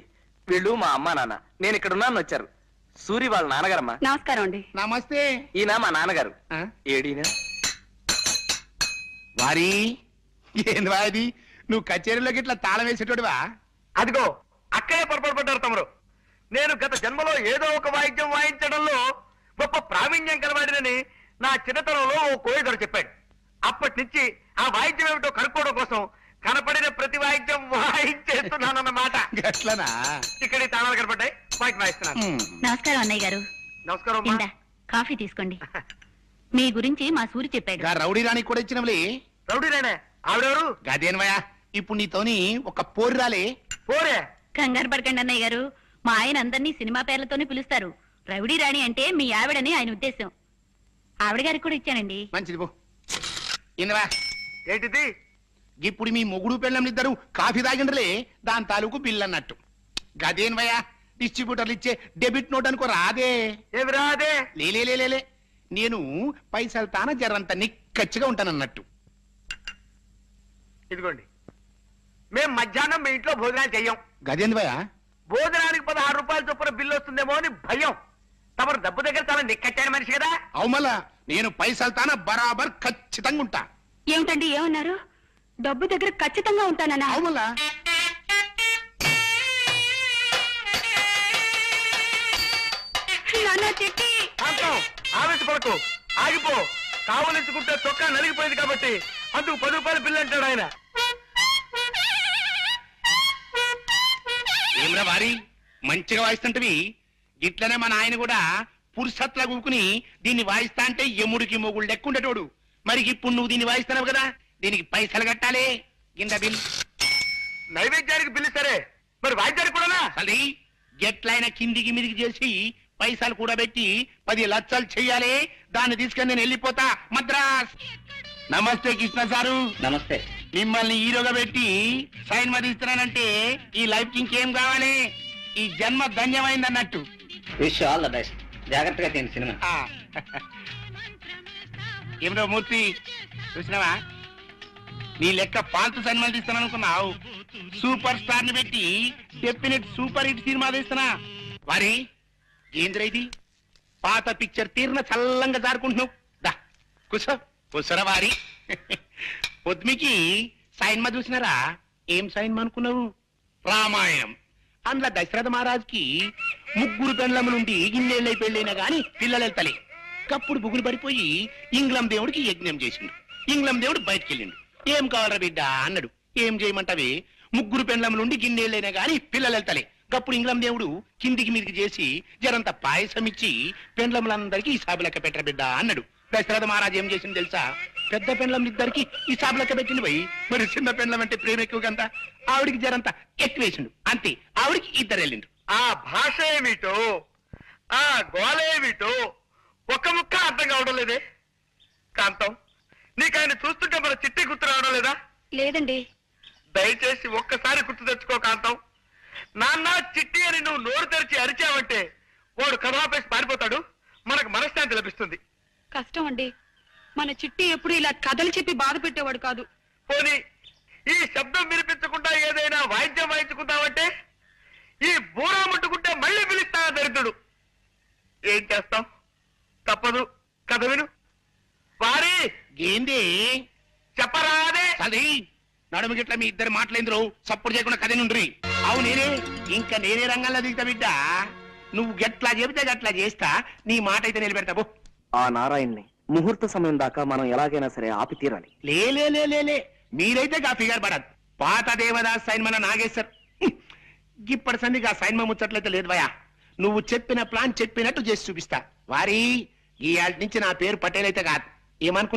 వీళ్ళు మా అమ్మా నాన్న, నేను ఇక్కడ ఉన్నాను వచ్చారు. సూరి వాళ్ళ నాన్నగారమ్మా. నమస్కారం అండి. నమస్తే. ఈయన మా నాన్నగారు. ఏడీనా? వారి ఏంది వాది, నువ్వు కచేరీలోకి ఇట్లా తాళం వేసేటోడివా? అదిగో అక్కడే పొరపాటు పడ్డారు తమరు. నేను గత జన్మలో ఏదో ఒక వాయిద్యం వాయించడంలో గొప్ప ప్రావీణ్యం కలవాడినని నా చిన్నతనంలో ఓ కోయిదరు చెప్పాడు. అప్పటి నుంచి ఆ వాయిద్యం ఏమిటో కనుక్కోవడం కోసం కనపడిన ప్రతి వాయిద్యం వాయించేస్తున్నానన్నమాట. అట్లనా? ఇక్కడ ఈ తాళాలు కనపడ్డాయి, వాయిద్యం వాయిస్తున్నాను. నమస్కారం అన్నయ్య గారు. నమస్కారం. ఇందా కాఫీ తీసుకోండి. మీ గురించి మా సూరి చెప్పాడు. రౌడీ రాణి కూడా ఇచ్చినవులే. రౌడీ రాణే? ఆవిడెవరు? గదేన్వయా, ఇప్పుడు నీతోని ఒక పోరు రాలే. పోరే? కంగారు పడకండి అన్నయ్య గారు, మా ఆయన అందరినీ సినిమా పేర్లతోనే పిలుస్తారు. రౌడీ రాణి అంటే మీ ఆవిడని ఆయన ఉద్దేశం. ఆవిడ గారికి కూడా ఇచ్చానండి. మంచిది పో. ఇందవా ఏంటిది? ఇప్పుడు మీ మొగుడు పెళ్ళం ఇద్దరు కాఫీ తాగిండ్రలే, దాని తాలూకు బిల్ అన్నట్టు. గదేన్వయా, డిస్ట్రిబ్యూటర్లు ఇచ్చే డెబిట్ నోట్ అనుకో రాదే. ఏమి రాదే? లేలే, నేను పైసలు తాన జరంత నిక్కచ్చిగా ఉంటానన్నట్టు. ఇదిగోండి, మేం మధ్యాహ్నం మీ ఇంట్లో భోజనాలు చెయ్యం. గదేంద్వయా? భోజనానికి 16 రూపాయలు చొప్పున బిల్లు వస్తుందేమో అని భయం. తమరు డబ్బు దగ్గర చాలా నిక్కచ్చాని మనిషి కదా. అవుమలా, నేను పైసలు తాన బరాబర్ ఖచ్చితంగా ఉంటా. ఏమిటండి, ఏమన్నారు? డబ్బు దగ్గర ఖచ్చితంగా ఉంటానన్నా? అవుమలా. ఆవేశపడకు, ఆగిపో. కావలించుకుంటే చొక్కా నలిగిపోయింది కాబట్టి అందుకు 10 రూపాయలు బిల్లు అంటాడు ఆయన. ఏమ్రా వారి, మంచిగా వాయిస్తుంటవి. ఇట్లనే మన ఆయన కూడా పురుషత్లా కూకుని దీన్ని వాయిస్తా అంటే ఎముడికి మొగుడు లెక్కుండేటోడు. మరి ఇప్పుడు నువ్వు దీన్ని వాయిస్తున్నావు కదా, దీనికి పైసలు కట్టాలి. కింద బిల్. నైవేద్యానికి బిల్లు సరే, మరి వాయిద్యానికి కూడా అది ఎట్లయినా కిందికి మీదికి చేసి పైసలు కూడా పెట్టి 10 లక్షలు చెయ్యాలి. దాన్ని తీసుకొని నేను వెళ్ళిపోతా మద్రాస్. నమస్తే కృష్ణ సారు. నమస్తే. మిమ్మల్ని హీరోగా పెట్టి సైన్ మదిస్తున్నానంటే ఈ లైఫ్ కి ఇంకేం కావాలి? ఈ జన్మ ధన్యమైంది అన్నట్టు. Wish all the best. జాగ్రత్తగా తిని సినిమా. ఏమిటో మూర్తి చూసినావా, నీ లెక్క పాల్తు సినిమాలు తీస్తాను అనుకున్నావు. సూపర్ స్టార్ ని పెట్టి డెఫినెట్ సూపర్ హిట్ సినిమా తీస్తున్నా. వారి ఏంద్ర ఇది పాత పిక్చర్ తీరిన చల్లంగా జారుకుంటున్నావు. దా కూసరా వారి. పొద్దుమికి సైన్మా చూసినారా? ఏం సైన్మా అనుకున్నావు? రామాయణం. అందులో దశరథ మహారాజుకి 3 పెండ్లము నుండి ఇన్నేళ్ళై పెళ్ళైనా గాని పిల్లలు వెళ్తలే. కప్పుడు బుగులు పడిపోయి ఇంగ్లం దేవుడికి యజ్ఞం చేసిండు. ఇంగ్లం దేవుడు బయటికి వెళ్ళిండు. ఏం కావాలరా బిడ్డ అన్నాడు. ఏం చేయమంటావే? 3 పెండ్లము నుండి గిన్నేళ్ళైనా గాని పిల్లలు వెళ్తలే. కప్పుడు ఇంగ్లం దేవుడు కిందికి మీదికి చేసి జరంత పాయసం ఇచ్చి పెండ్లములందరికీ ఈ సాబు లెక్క పెట్టర బిడ్డ అన్నాడు. దశరథ మహారాజు ఏం చేసింది తెలుసా? పెద్ద పెండ్లములిద్దరికి ఈ సాబు లెక్క పెట్టింది పోయి. మరి చిన్న పెండ్లం అంటే ప్రేమ ఎక్కువ కదా, ఆవిడికి జరంత ఎక్కువేసిండు. అంతే, ఆవిడికి 2 వెళ్ళిండు. ఆ భాష ఏమిటో, ఆ గోళ ఏమిటో ఒక్క ముక్క అర్థం కావడం లేదే. కాంతం, నీకు ఆయన చూస్తుంటే మన చిట్టి గుర్తు రావడం లేదా? లేదండి. దయచేసి ఒక్కసారి గుర్తు తెచ్చుకో కాంతం. నాన్న చిట్టి అని నువ్వు నోరు తెరిచి అరిచావంటే వాడు కథాపేసి పారిపోతాడు. మనకు మనశ్శాంతి లభిస్తుంది. కష్టం అండి, మన చిట్టి ఎప్పుడు ఇలా కథలు చెప్పి బాధ పెట్టేవాడు కాదు. పోనీ ఈ శబ్దం వినిపించకుండా ఏదైనా వాయిద్యం వాయించుకుంటావంటే ఈ బూరా ముట్టుకుంటే మళ్ళీ పిలుస్తా దరిద్రుడు. ఏం చేస్తాం, తప్పదు. కథ విను. వారి ఏంది చెప్పరాదే. అది నడుము గిట్ల మీ ఇద్దరు మాటలేంద్రు సప్పుడు చేయకుండా కథ నుండ్రి. అవు నేనే ఇంకా నేనే రంగంలో దిగుతా బిడ్డ. నువ్వు గట్లా చెబితే గట్లా చేస్తా. నీ మాట అయితే నిలబెడతావు. ఆ నారాయణ్ని ముహూర్త సమయం దాకా మనం ఎలాగైనా సరే ఆపి తీరాలి. లే మీరైతే గా ఫిగర్ పడదు. పాత దేవదాస్ సైన్మన నాగేశ్వర్ ఇప్పటి సందిగా సైన్మ ముచ్చట్లయితే లేదు భయా. నువ్వు చెప్పిన ప్లాన్ చెప్పినట్టు చేసి చూపిస్తా. వారి ఈ నుంచి నా పేరు పటేల్ అయితే కాదు. ఏమనుకున్నా?